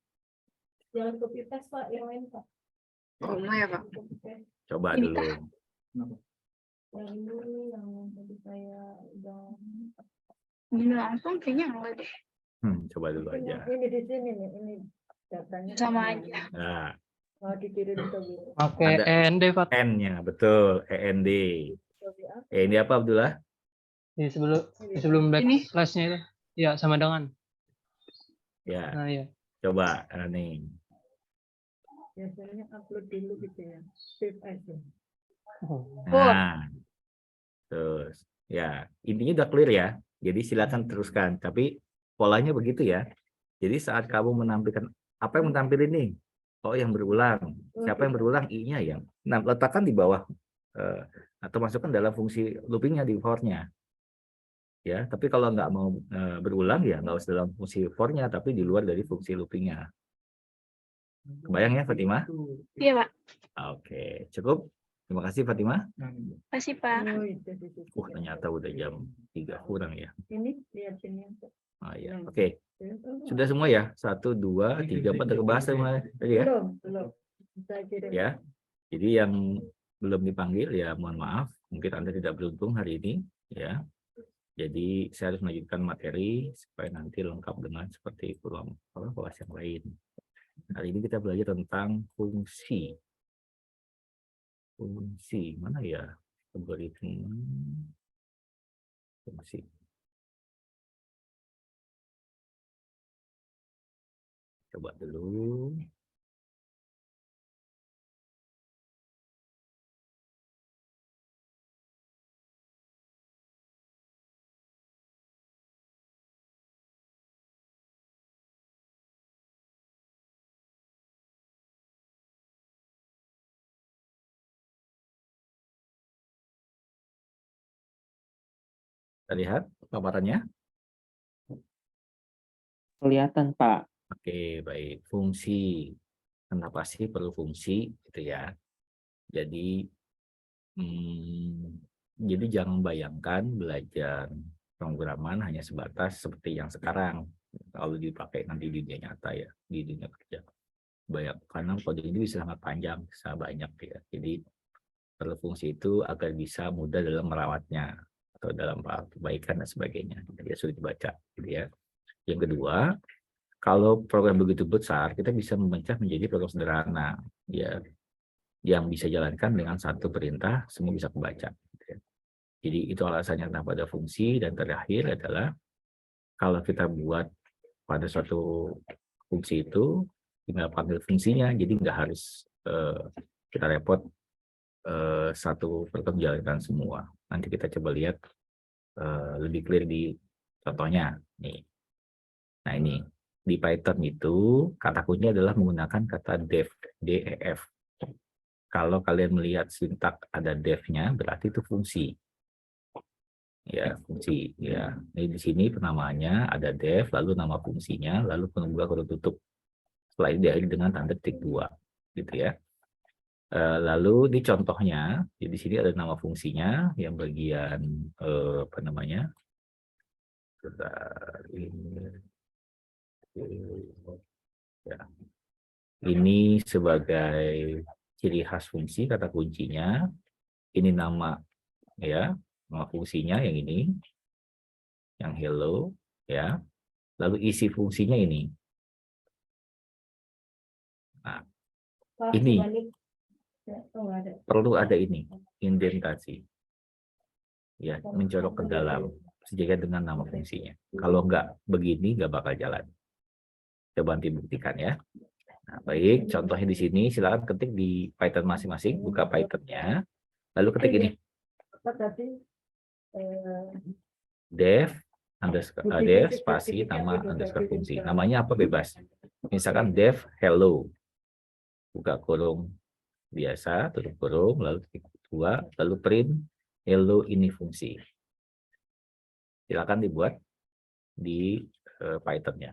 Jangan copy paste Pak, yang lain Pak. Koma ya Pak. Coba Ini dulu. Yang ini yang tadi saya udah. Ini langsung kayaknya enggak deh. Coba dulu aja. Ini di sini nih, ini datanya Sama aja. Nah, mau dikirim ke Pakai Ada. END Pak. N-nya, betul. END. END apa, Abdullah? Di sebelum Ini. backslash-nya itu. Ya, sama dengan. Ya, Nah, ya. coba running. biasanya upload dulu gitu ya, save aja. Nah, terus ya intinya udah clear ya. Jadi silakan teruskan. Tapi polanya begitu ya. Jadi saat kamu menampilkan apa yang menampilkan ini, oh yang berulang. Siapa yang berulang I-nya yang. Nah letakkan di bawah atau masukkan dalam fungsi loopingnya di for-nya. Ya, tapi kalau nggak mau berulang ya nggak usah dalam fungsi for-nya, tapi di luar dari fungsi loopingnya. Kebayang ya Fatimah? Iya, Pak. Oke, cukup. Terima kasih Fatimah. Kasih, Pak. Oh, itu. Ternyata udah jam 3 kurang ya. Ini lihat sini. Oh, ya. Oke. Sudah semua ya? 1, 2, 3, 4 udah kebahas semua tadi ya? Belum. Saya kirim. Ya. Jadi yang belum dipanggil ya mohon maaf. Mungkin Anda tidak beruntung hari ini ya. Jadi saya harus melanjutkan materi supaya nanti lengkap dengan seperti kelas yang lain. Hari ini kita belajar tentang fungsi. Fungsi mana ya? Algoritma fungsi. Coba dulu. Kita lihat paparannya. Kelihatan, Pak. Oke, baik. Fungsi. Kenapa sih perlu fungsi? Gitu ya. Jadi, jadi jangan bayangkan belajar pemrograman hanya sebatas seperti yang sekarang. Kalau dipakai nanti di dunia nyata ya, di dunia kerja. Karena kode ini bisa sangat panjang, bisa banyak ya. Jadi perlu fungsi itu agar bisa mudah dalam merawatnya atau dalam perbaikan dan sebagainya. Jadi sulit dibaca, gitu ya. Yang kedua, kalau program begitu besar, kita bisa memecah menjadi program sederhana, ya, yang bisa jalankan dengan satu perintah, semua bisa kebaca. Gitu ya. Jadi itu alasannya kenapa ada fungsi. Dan terakhir adalah kalau kita buat pada suatu fungsi itu, tinggal panggil fungsinya, jadi nggak harus kita repot satu program jalankan semua. Nanti kita coba lihat lebih clear di contohnya. Nih. Nah ini, di Python itu kata kuncinya adalah menggunakan kata def, def. Kalau kalian melihat sintak ada def-nya, berarti itu fungsi. Ya, fungsi. Ya, ini di sini penamaannya ada def, lalu nama fungsinya, lalu penunggu kurung tutup. Setelah ini diakhiri dengan tanda titik 2, gitu ya. Lalu di contohnya, di sini ada nama fungsinya yang bagian apa namanya? Ya. Ini sebagai ciri khas fungsi, kata kuncinya. Ini nama ya, nama fungsinya yang ini, yang hello ya. Lalu isi fungsinya ini. Nah, ini perlu ada ini, indentasi. Ya, mencolok ke dalam sejajar dengan nama fungsinya. Kalau enggak begini, enggak bakal jalan. Coba nanti buktikan ya. Nah, baik, contohnya di sini silakan ketik di Python masing-masing, buka Python-nya, lalu ketik ini. Def underscore def spasi nama underscore fungsi. Namanya apa bebas. Misalkan def hello. Buka kurung biasa, tutup kurung, lalu titik 2, lalu print hello ini fungsi. Silakan dibuat di Python-nya.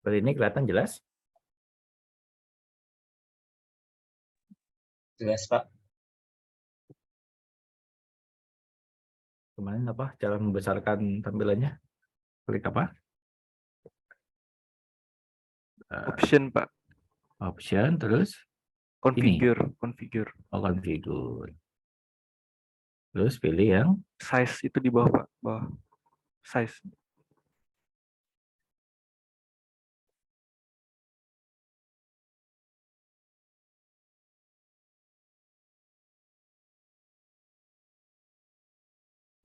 Seperti ini kelihatan jelas? Jelas, Pak. Kemarin apa? Cara membesarkan tampilannya? Klik apa? Option, Pak. Option, terus? Configure. Oh, configure. Terus pilih yang? Size itu di bawah, Pak. Bawah. Size.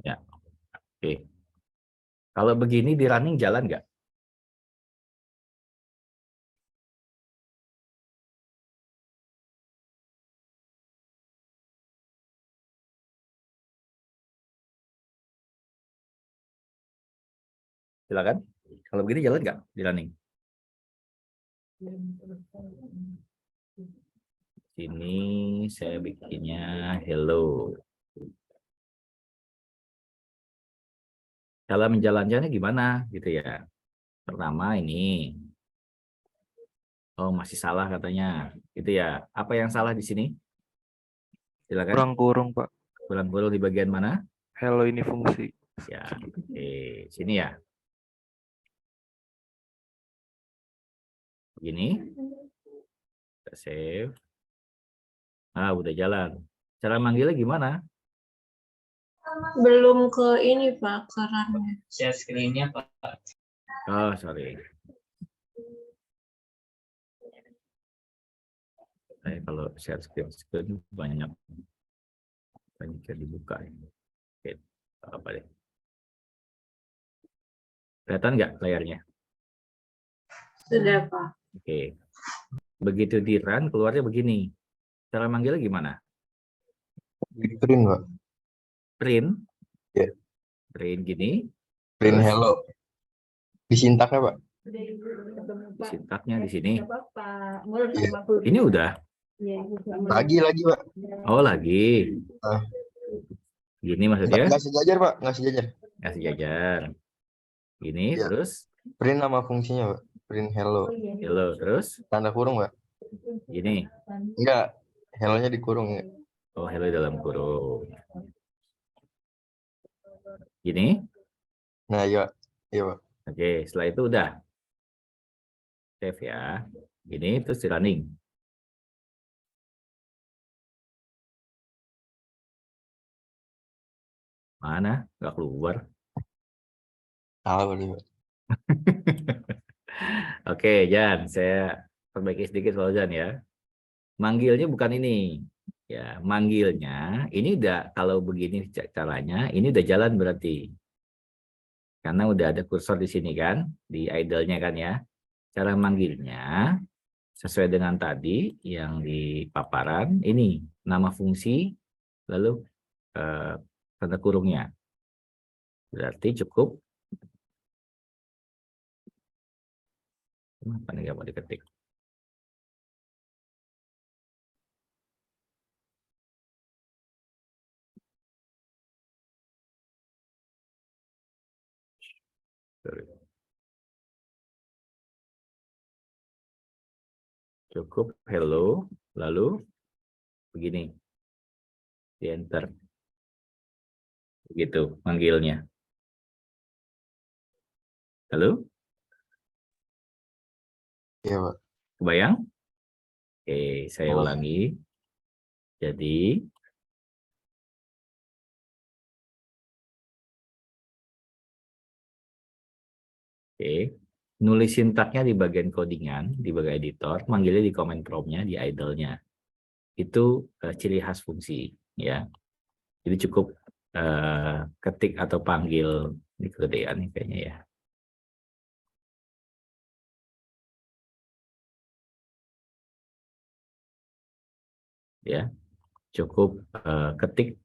Ya, oke. Kalau begini di running jalan nggak? Silakan. Kalau begini jalan nggak di running? Sini saya bikinnya hello. Cara menjalankannya gimana gitu ya? Pertama ini. Oh, masih salah katanya. Gitu ya. Apa yang salah di sini? Silakan. Kurang kurung, Pak. Kurang kurung di bagian mana? Hello ini fungsi. Ya, sini ya. Begini. Kita save. Ah, udah jalan. Cara manggilnya gimana? Belum ke ini Pak, ke runnya. Share screen-nya, Pak. Oh, sorry. Saya kalau share screen banyak yang dibuka. Oke, apa deh? Kelihatan nggak layarnya? Sudah, Pak. Oke. Begitu di run, keluarnya begini. Cara manggilnya gimana? Print, Pak. Print. Ya. Print gini. Print Terus? hello. Disintaknya, Pak. Sintaknya di sini. Iya. Ini udah. Lagi, Pak. Oh, lagi. Gini maksudnya? Nggak sejajar, Pak. Nggak sejajar. Nggak sejajar. Gini, Iya. terus? Print nama fungsinya, Pak. Print hello. Hello, terus? Tanda kurung, Pak. Gini. Enggak. Hello-nya dikurung. Ya. Oh, hello dalam kurung. Gini. Nah, iya. Iya, Pak. Oke, setelah itu udah. Save ya. Gini, terus di running. Mana? Nggak keluar. Tahu nih, Pak. Oke, Jan, saya perbaiki sedikit soal Jan ya. Manggilnya bukan ini. Ya, manggilnya ini udah kalau begini caranya, ini udah jalan berarti. Karena udah ada kursor di sini kan, di idle-nya kan ya. Cara manggilnya sesuai dengan tadi yang di paparan, ini nama fungsi lalu tanda kurungnya. Berarti cukup apa nih nggak mau diketik? Sorry. Cukup hello, lalu begini, di enter, begitu manggilnya. Halo, Iya, Pak. kebayang? Oke, saya ulangi. Jadi oke, nulis sintaknya di bagian codingan, di bagian editor, manggilnya di command prompt-nya, di idle-nya. Itu ciri khas fungsi, ya. Jadi cukup ketik atau panggil, ini kegedean nih kayaknya ya. Ya, cukup ketik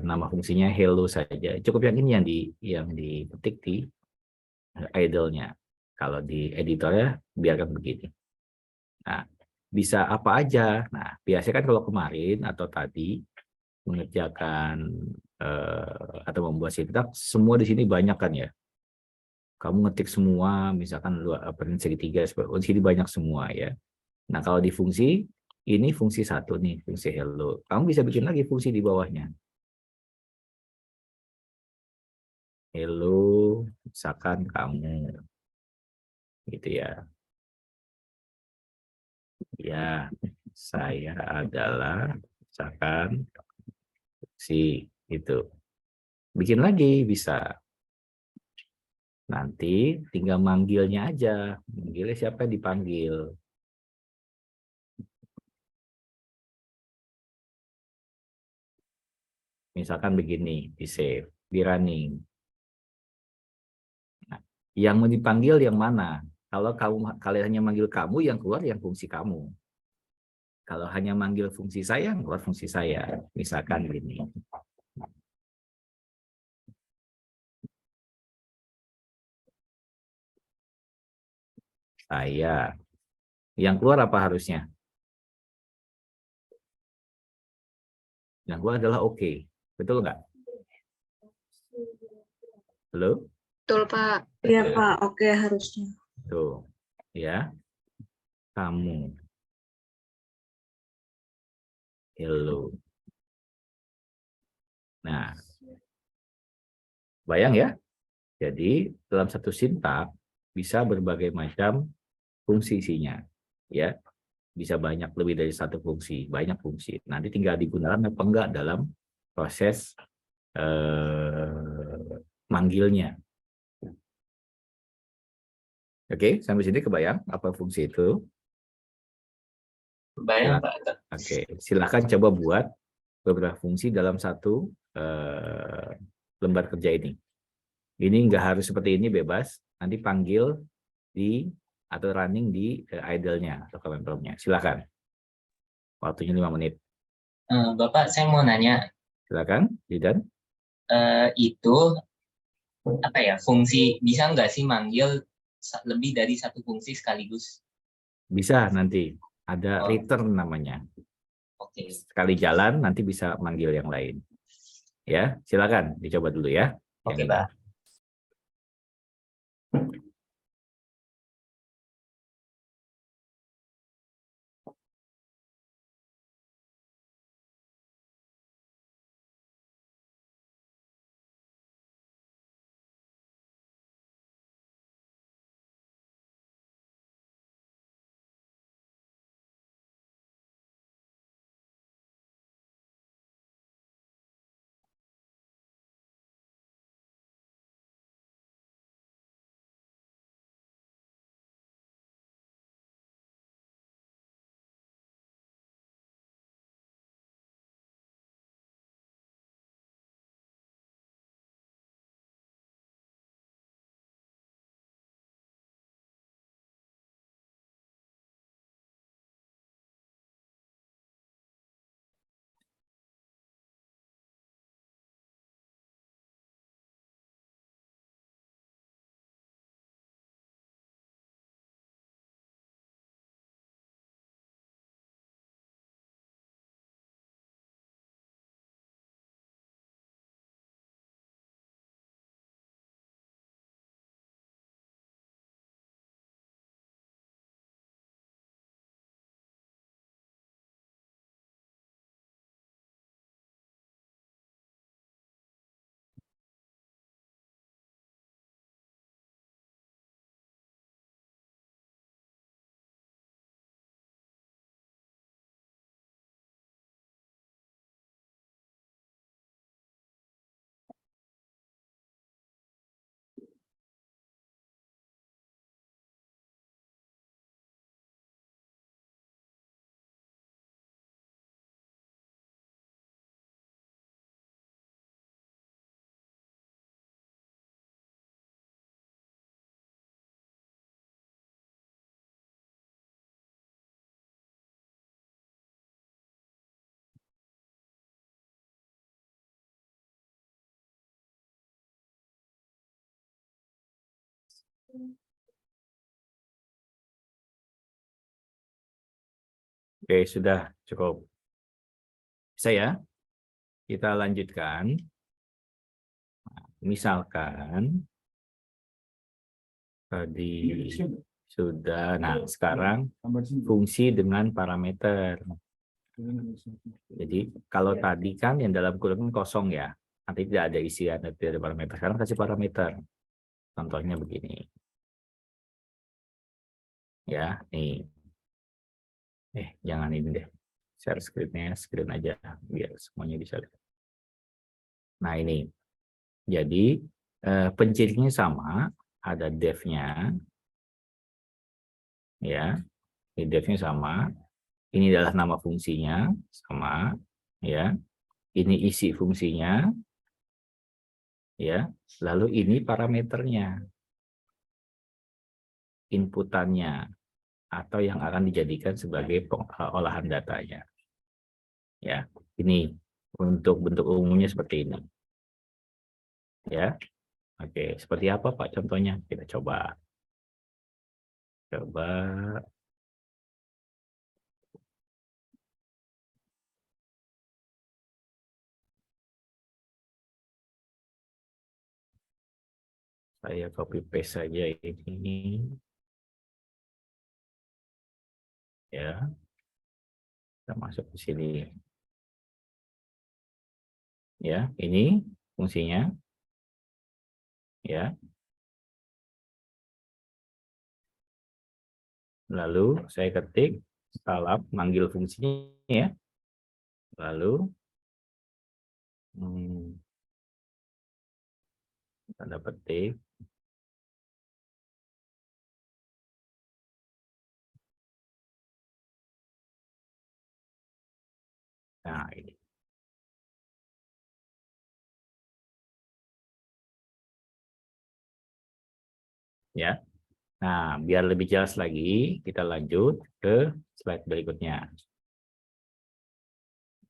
nama fungsinya hello saja. Cukup yang ini yang diketik di idle-nya. Kalau di editornya biarkan begini. Nah, bisa apa aja. Nah, biasanya kan kalau kemarin atau tadi mengerjakan atau membuat sintak, semua di sini banyak kan ya. Kamu ngetik semua, misalkan print segitiga, di sini banyak semua ya. Nah, kalau di fungsi, ini fungsi satu nih, fungsi hello. Kamu bisa bikin lagi fungsi di bawahnya. Hello, misalkan kamu. Gitu ya. Ya, saya adalah, misalkan, si itu. Bikin lagi bisa. Nanti tinggal manggilnya aja. Manggilnya siapa yang dipanggil. Misalkan begini, di save, di running. Nah, yang mau dipanggil yang mana? Kalau kalian hanya manggil kamu, yang keluar yang fungsi kamu. Kalau hanya manggil fungsi saya, yang keluar fungsi saya. Misalkan gini. Saya. Yang keluar apa harusnya? Yang keluar adalah oke. Betul nggak? Halo? Betul, Pak. Iya, Pak. Oke, harusnya. Tuh. Ya. Kamu. Hello. Nah. Bayang ya? Jadi dalam satu sintak bisa berbagai macam fungsi isinya. Ya. Bisa banyak, lebih dari satu fungsi, banyak fungsi. Nanti tinggal digunakan apa enggak dalam proses manggilnya. Oke, sampai sini kebayang apa fungsi itu? Bayang Silakan. Pak. Oke, silakan coba buat beberapa fungsi dalam satu lembar kerja ini. Ini nggak harus seperti ini, bebas. Nanti panggil di atau running di idle-nya atau command prompt-nya. Silakan. Waktunya 5 menit. Bapak, saya mau nanya, Silakan, Jidan. itu apa ya, fungsi bisa nggak sih manggil lebih dari satu fungsi sekaligus? Bisa nanti. Ada Oh. return namanya. Oke. Sekali jalan nanti bisa manggil yang lain. Ya, silakan dicoba dulu ya. Oke, Yang Pak. Oke, sudah cukup. Saya, kita lanjutkan. Misalkan tadi sudah, nah sekarang fungsi dengan parameter. Jadi kalau tadi kan yang dalam kurungan kosong ya, nanti tidak ada isian, tidak ada parameter. Sekarang kasih parameter. Contohnya begini. Ya, nih. Jangan ini deh. Share screen aja biar semuanya bisa lihat. Nah, ini. Jadi pencirinya sama, ada def-nya. Ya. Ini def-nya sama. Ini adalah nama fungsinya sama, ya. Ini isi fungsinya. Ya. Lalu ini parameternya. Inputannya atau yang akan dijadikan sebagai olahan datanya. Ya, ini untuk bentuk umumnya seperti ini. Ya, oke, seperti apa Pak contohnya? Kita coba. Saya copy paste saja ini. Ya, kita masuk ke sini. Ya, ini fungsinya. Ya. Lalu saya ketik salap manggil fungsinya ya. Lalu tanda petik Nah, ini. Ya. Nah, biar lebih jelas lagi, kita lanjut ke slide berikutnya.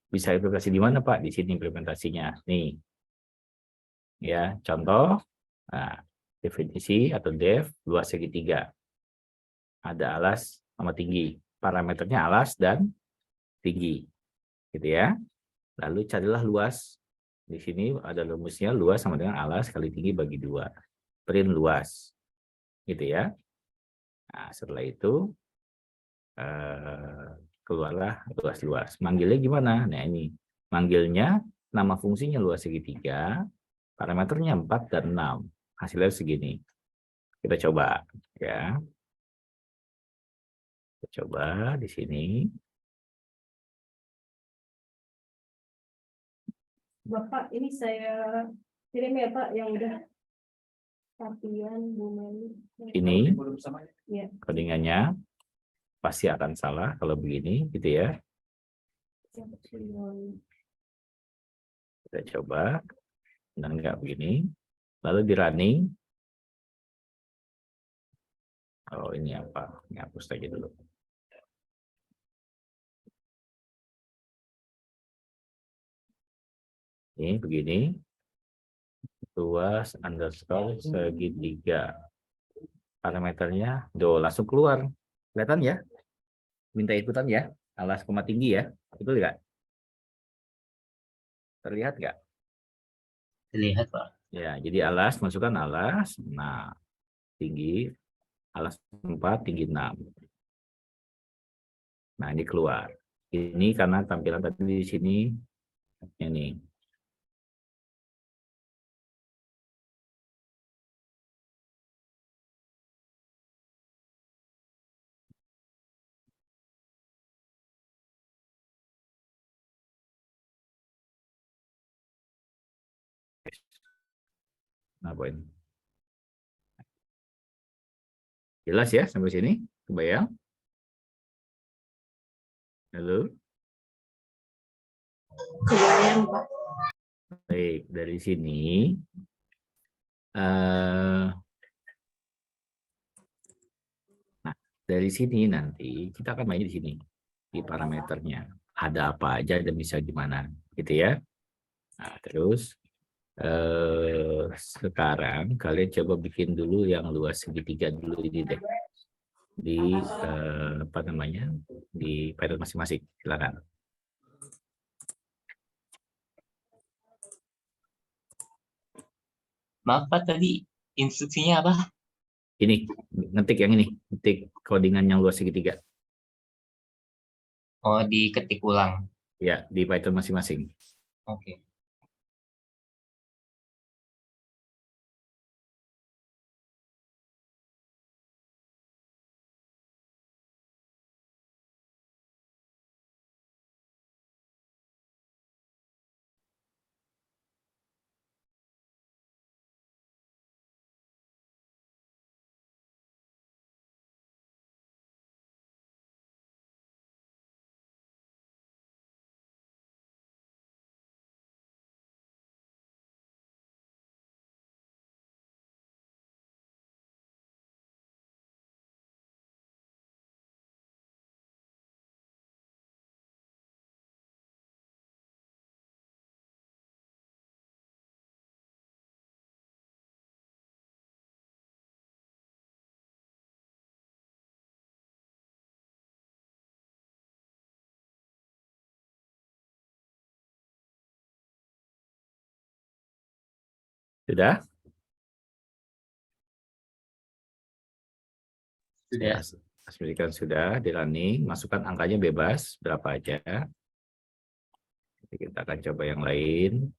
Bisa implementasi di mana, Pak? Di sini implementasinya. Nih. Ya, contoh. Nah, definisi atau def luas segitiga. Ada alas sama tinggi. Parameternya alas dan tinggi. Gitu ya. Lalu carilah luas. Di sini ada rumusnya luas sama dengan alas kali tinggi bagi 2. Print luas. Gitu ya. Nah, setelah itu keluarlah luas-luas. Manggilnya gimana? Nah, ini. Manggilnya nama fungsinya luas segitiga, parameternya 4 dan 6. Hasilnya segini. Kita coba ya. Kita coba di sini. Bapak, ini saya kirim ya Pak yang udah latihan Bu Meli. Ini Ya. codingannya pasti akan salah kalau begini, gitu ya. Kita coba, dan enggak begini. Lalu di running. Oh, ini apa? Ini hapus lagi dulu. Ini begini. Luas underscore segitiga. Parameternya, langsung keluar. Kelihatan ya? Minta ikutan ya. Alas koma tinggi ya. Betul nggak? Terlihat nggak? Terlihat, Pak. Ya, jadi alas, masukkan alas. Nah, tinggi. Alas 4, tinggi 6. Nah, ini keluar. Ini karena tampilan tadi di sini. Ini. Nah, poin. Jelas ya sampai sini? Kebayang? Halo? Kebayang, Pak. Baik, dari sini nah, dari sini nanti kita akan main di sini di parameternya. Ada apa aja dan bisa gimana, gitu ya. Nah, terus sekarang kalian coba bikin dulu yang luas segitiga dulu ini deh. Di apa namanya? Di Python masing-masing. Silakan. Maaf, Pak, tadi instruksinya apa? Ini ngetik yang ini, ngetik codingan yang luas segitiga. Oh, diketik ulang. Ya, di Python masing-masing. Oke. Sudah? Sudah. Asumsikan sudah di running, masukkan angkanya bebas, berapa aja. Jadi kita akan coba yang lain.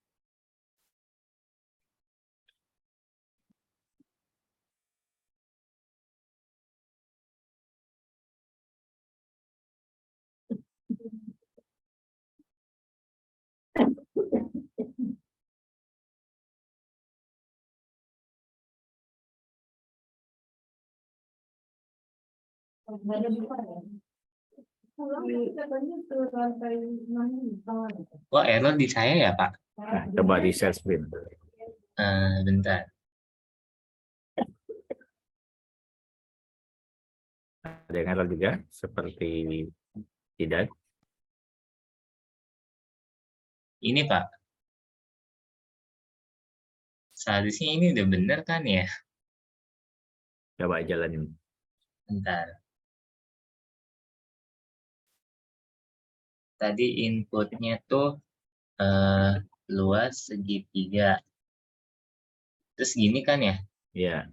Kok error di saya ya, Pak? Nah, coba di share screen. Bentar. Ada yang error juga, seperti tidak. Ini, Pak. Seharusnya ini udah bener kan ya? Coba jalanin. Bentar. Tadi inputnya tuh luas segitiga. Terus gini kan ya? Ya.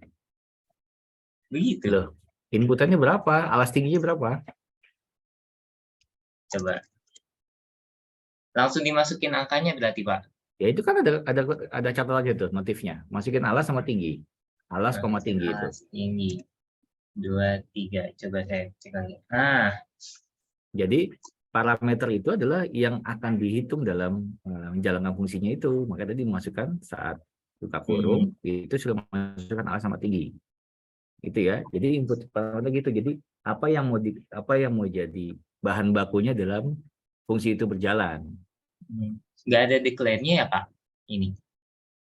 Begitu. Loh, inputannya berapa? Alas tingginya berapa? Coba. Langsung dimasukin angkanya berarti, Pak. Ya itu kan ada catatannya tuh, motifnya. Masukin alas sama tinggi. Alas koma tinggi itu. Alas tinggi. 2, 3. Coba saya cek lagi. Jadi parameter itu adalah yang akan dihitung dalam menjalankan fungsinya itu. Maka tadi dimasukkan saat buka kurung, itu sudah masukkan alas sama tinggi. Itu ya. Jadi input parameter gitu. Jadi apa yang mau jadi bahan bakunya dalam fungsi itu berjalan. Nggak ada declare-nya ya, Pak?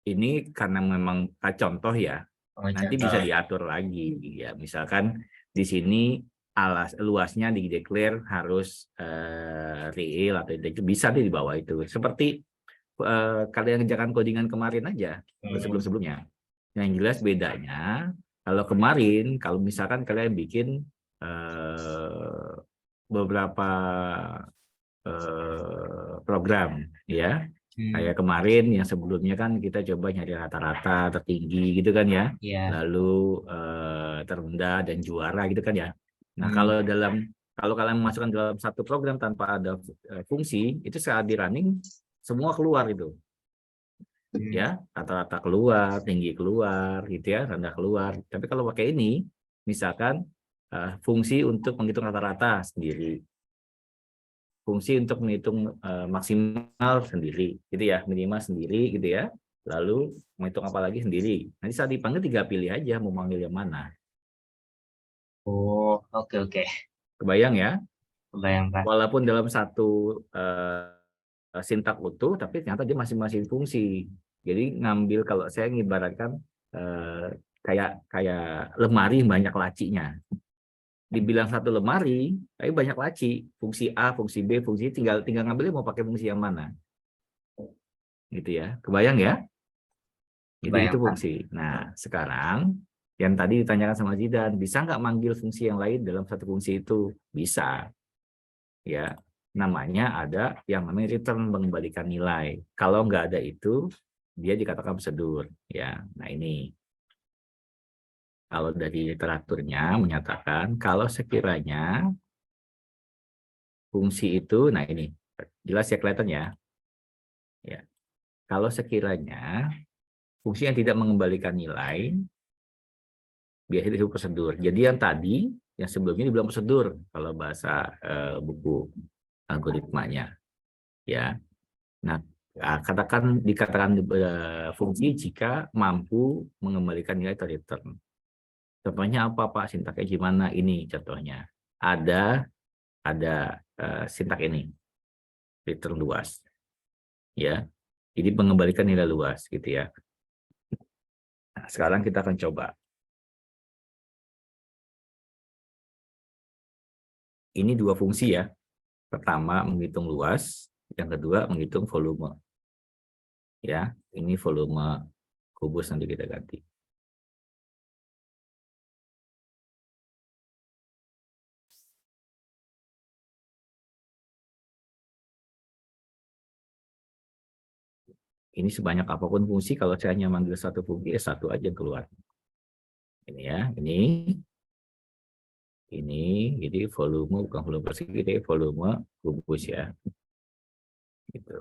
Ini karena memang contoh ya. Nanti bisa diatur lagi. Ya, misalkan di sini luasnya di declare harus real atau itu bisa di bawah itu. Seperti kalian kerjakan codingan kemarin aja sebelum-sebelumnya. Yang jelas bedanya kalau kemarin kalau misalkan kalian bikin beberapa program ya. Kayak kemarin yang sebelumnya kan kita coba nyari rata-rata tertinggi gitu kan ya. Lalu terendah dan juara gitu kan ya. Nah, kalau kalian memasukkan dalam satu program tanpa ada fungsi, itu saat di running semua keluar itu. Ya, rata-rata keluar, tinggi keluar gitu ya, rendah keluar. Tapi kalau pakai ini, misalkan fungsi untuk menghitung rata-rata sendiri. Fungsi untuk menghitung maksimal sendiri, gitu ya, minimal sendiri gitu ya. Lalu menghitung apa lagi sendiri. Nanti saat dipanggil tinggal pilih aja mau manggil yang mana. Oh, oke. Kebayang ya? Kebayang, Pak. Walaupun dalam satu sintak utuh, tapi ternyata dia masing-masing fungsi. Jadi ngambil, kalau saya ngibaratkan kayak lemari banyak lacinya. Dibilang satu lemari, tapi banyak laci. Fungsi A, fungsi B, fungsi tinggal ngambilnya mau pakai fungsi yang mana. Gitu ya. Kebayang ya? Itu fungsi. Nah, sekarang yang tadi ditanyakan sama Zidan, bisa nggak manggil fungsi yang lain dalam satu fungsi itu? Bisa. Ya, namanya ada yang namanya return, mengembalikan nilai. Kalau nggak ada itu, dia dikatakan prosedur. Ya, nah ini. Kalau dari literaturnya menyatakan kalau sekiranya fungsi itu, nah ini jelas ya, kelihatan ya. Ya, kalau sekiranya fungsi yang tidak mengembalikan nilai, biasanya disebut prosedur. Jadi yang tadi, yang sebelumnya dibilang prosedur kalau bahasa buku algoritmanya. Ya, nah dikatakan fungsi jika mampu mengembalikan nilai atau return. Contohnya apa Pak? Sintaknya gimana? Ini contohnya. Ada sintak ini, return luas. Ya, jadi mengembalikan nilai luas gitu ya. Nah, sekarang kita akan coba. Ini dua fungsi ya. Pertama menghitung luas, yang kedua menghitung volume. Ya, ini volume kubus, nanti kita ganti. Ini sebanyak apapun fungsi, kalau saya hanya manggil satu fungsi, satu aja keluar. Ini ya, ini, jadi volume, bukan volume persegi, jadi volume kubus ya. Gitu.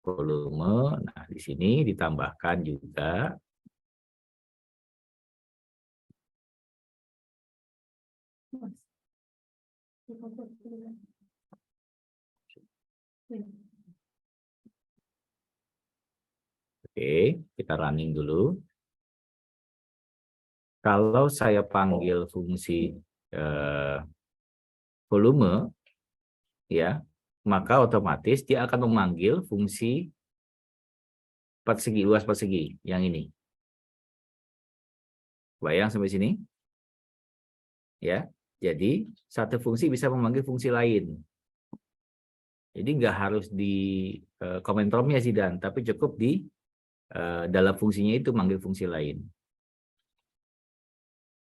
Volume, nah di sini ditambahkan juga Oke, kita running dulu. Kalau saya panggil fungsi volume, ya, maka otomatis dia akan memanggil fungsi persegi, luas persegi yang ini. Bayang sampai sini? Ya, jadi satu fungsi bisa memanggil fungsi lain. Jadi nggak harus di komentarnya sih Dan, tapi cukup di dalam fungsinya itu manggil fungsi lain.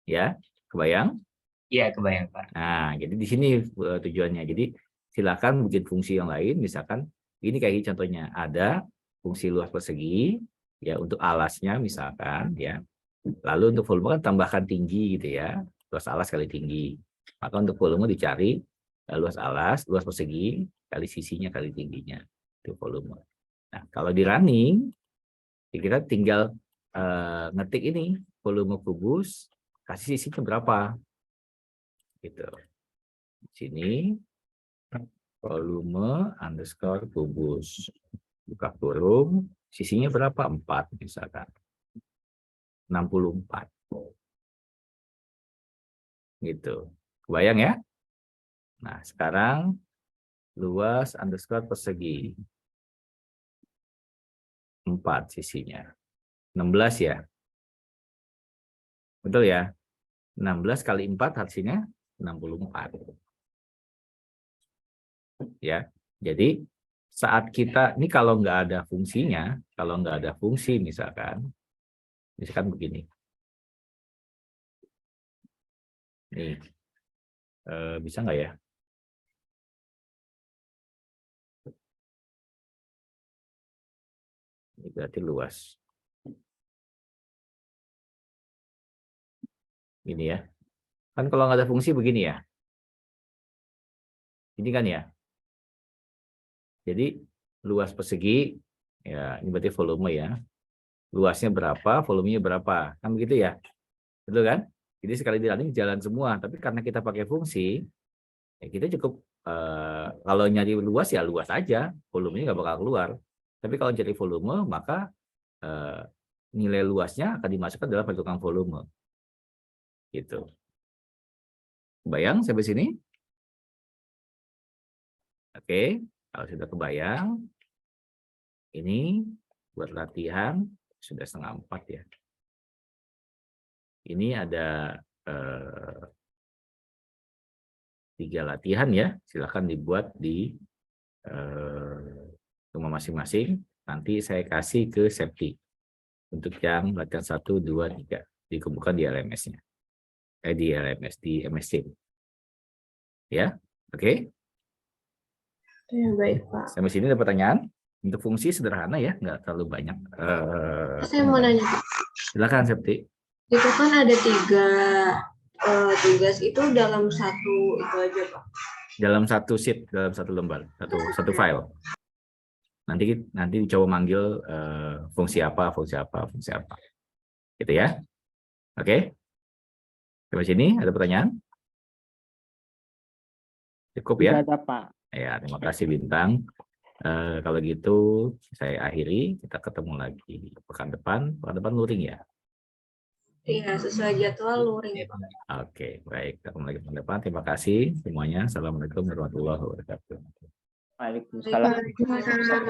Ya, kebayang? Iya, kebayang, Pak. Nah, jadi di sini tujuannya. Jadi silakan bikin fungsi yang lain, misalkan ini kayak contohnya ada fungsi luas persegi ya untuk alasnya misalkan ya. Lalu untuk volume kan tambahkan tinggi gitu ya, luas alas kali tinggi. Maka untuk volume dicari luas alas, luas persegi kali sisinya kali tingginya itu volume. Nah, kalau di running kita tinggal ngetik ini volume kubus kasih sisinya berapa gitu. Di sini volume underscore kubus buka kurung sisinya berapa 4 misalkan 64 gitu. Kebayang ya? Nah, sekarang luas underscore persegi 4 sisinya 16 ya. Betul ya? 16 kali 4 hasilnya 64. Ya. Jadi saat kita ini kalau nggak ada fungsinya, kalau nggak ada fungsi misalkan begini. Nih. Bisa nggak ya? Ini berarti luas. Ini ya. Kan kalau nggak ada fungsi begini ya. Ini kan ya. Jadi luas persegi, ya ini berarti volume ya. Luasnya berapa, volumenya berapa. Kan begitu ya. Betul kan? Jadi sekali di running jalan semua. Tapi karena kita pakai fungsi, ya kita cukup kalau nyari luas ya luas aja. Volumenya nggak bakal keluar. Tapi kalau cari volume, maka nilai luasnya akan dimasukkan dalam perhitungan volume. Gitu. Kebayang sampai sini? Oke, kalau sudah kebayang, ini buat latihan sudah 3:30 ya. Ini ada 3 latihan ya, silakan dibuat di rumah masing-masing. Nanti saya kasih ke Septi untuk yang latihan 1, 2, 3 dikumpulkan di LMS-nya. Di LMS di MSC. Ya, oke. Ya, baik, Pak. Sampai sini ada pertanyaan? Untuk fungsi sederhana ya, nggak terlalu banyak. Saya mau nanya, Pak. Silakan, Septi. Itu kan ada 3 tugas itu dalam satu itu aja, Pak. Dalam satu sheet, dalam satu lembar, satu file. Nanti coba manggil fungsi apa. Gitu ya. Oke. Sampai sini ada pertanyaan? Cukup ya? Tidak ada, Pak. Ya, terima kasih Bintang. Kalau gitu saya akhiri. Kita ketemu lagi pekan depan luring ya. Iya, sesuai jadwal luring. Oke, baik. Ketemu lagi pekan depan. Terima kasih semuanya. Assalamualaikum warahmatullahi wabarakatuh. Waalaikumsalam.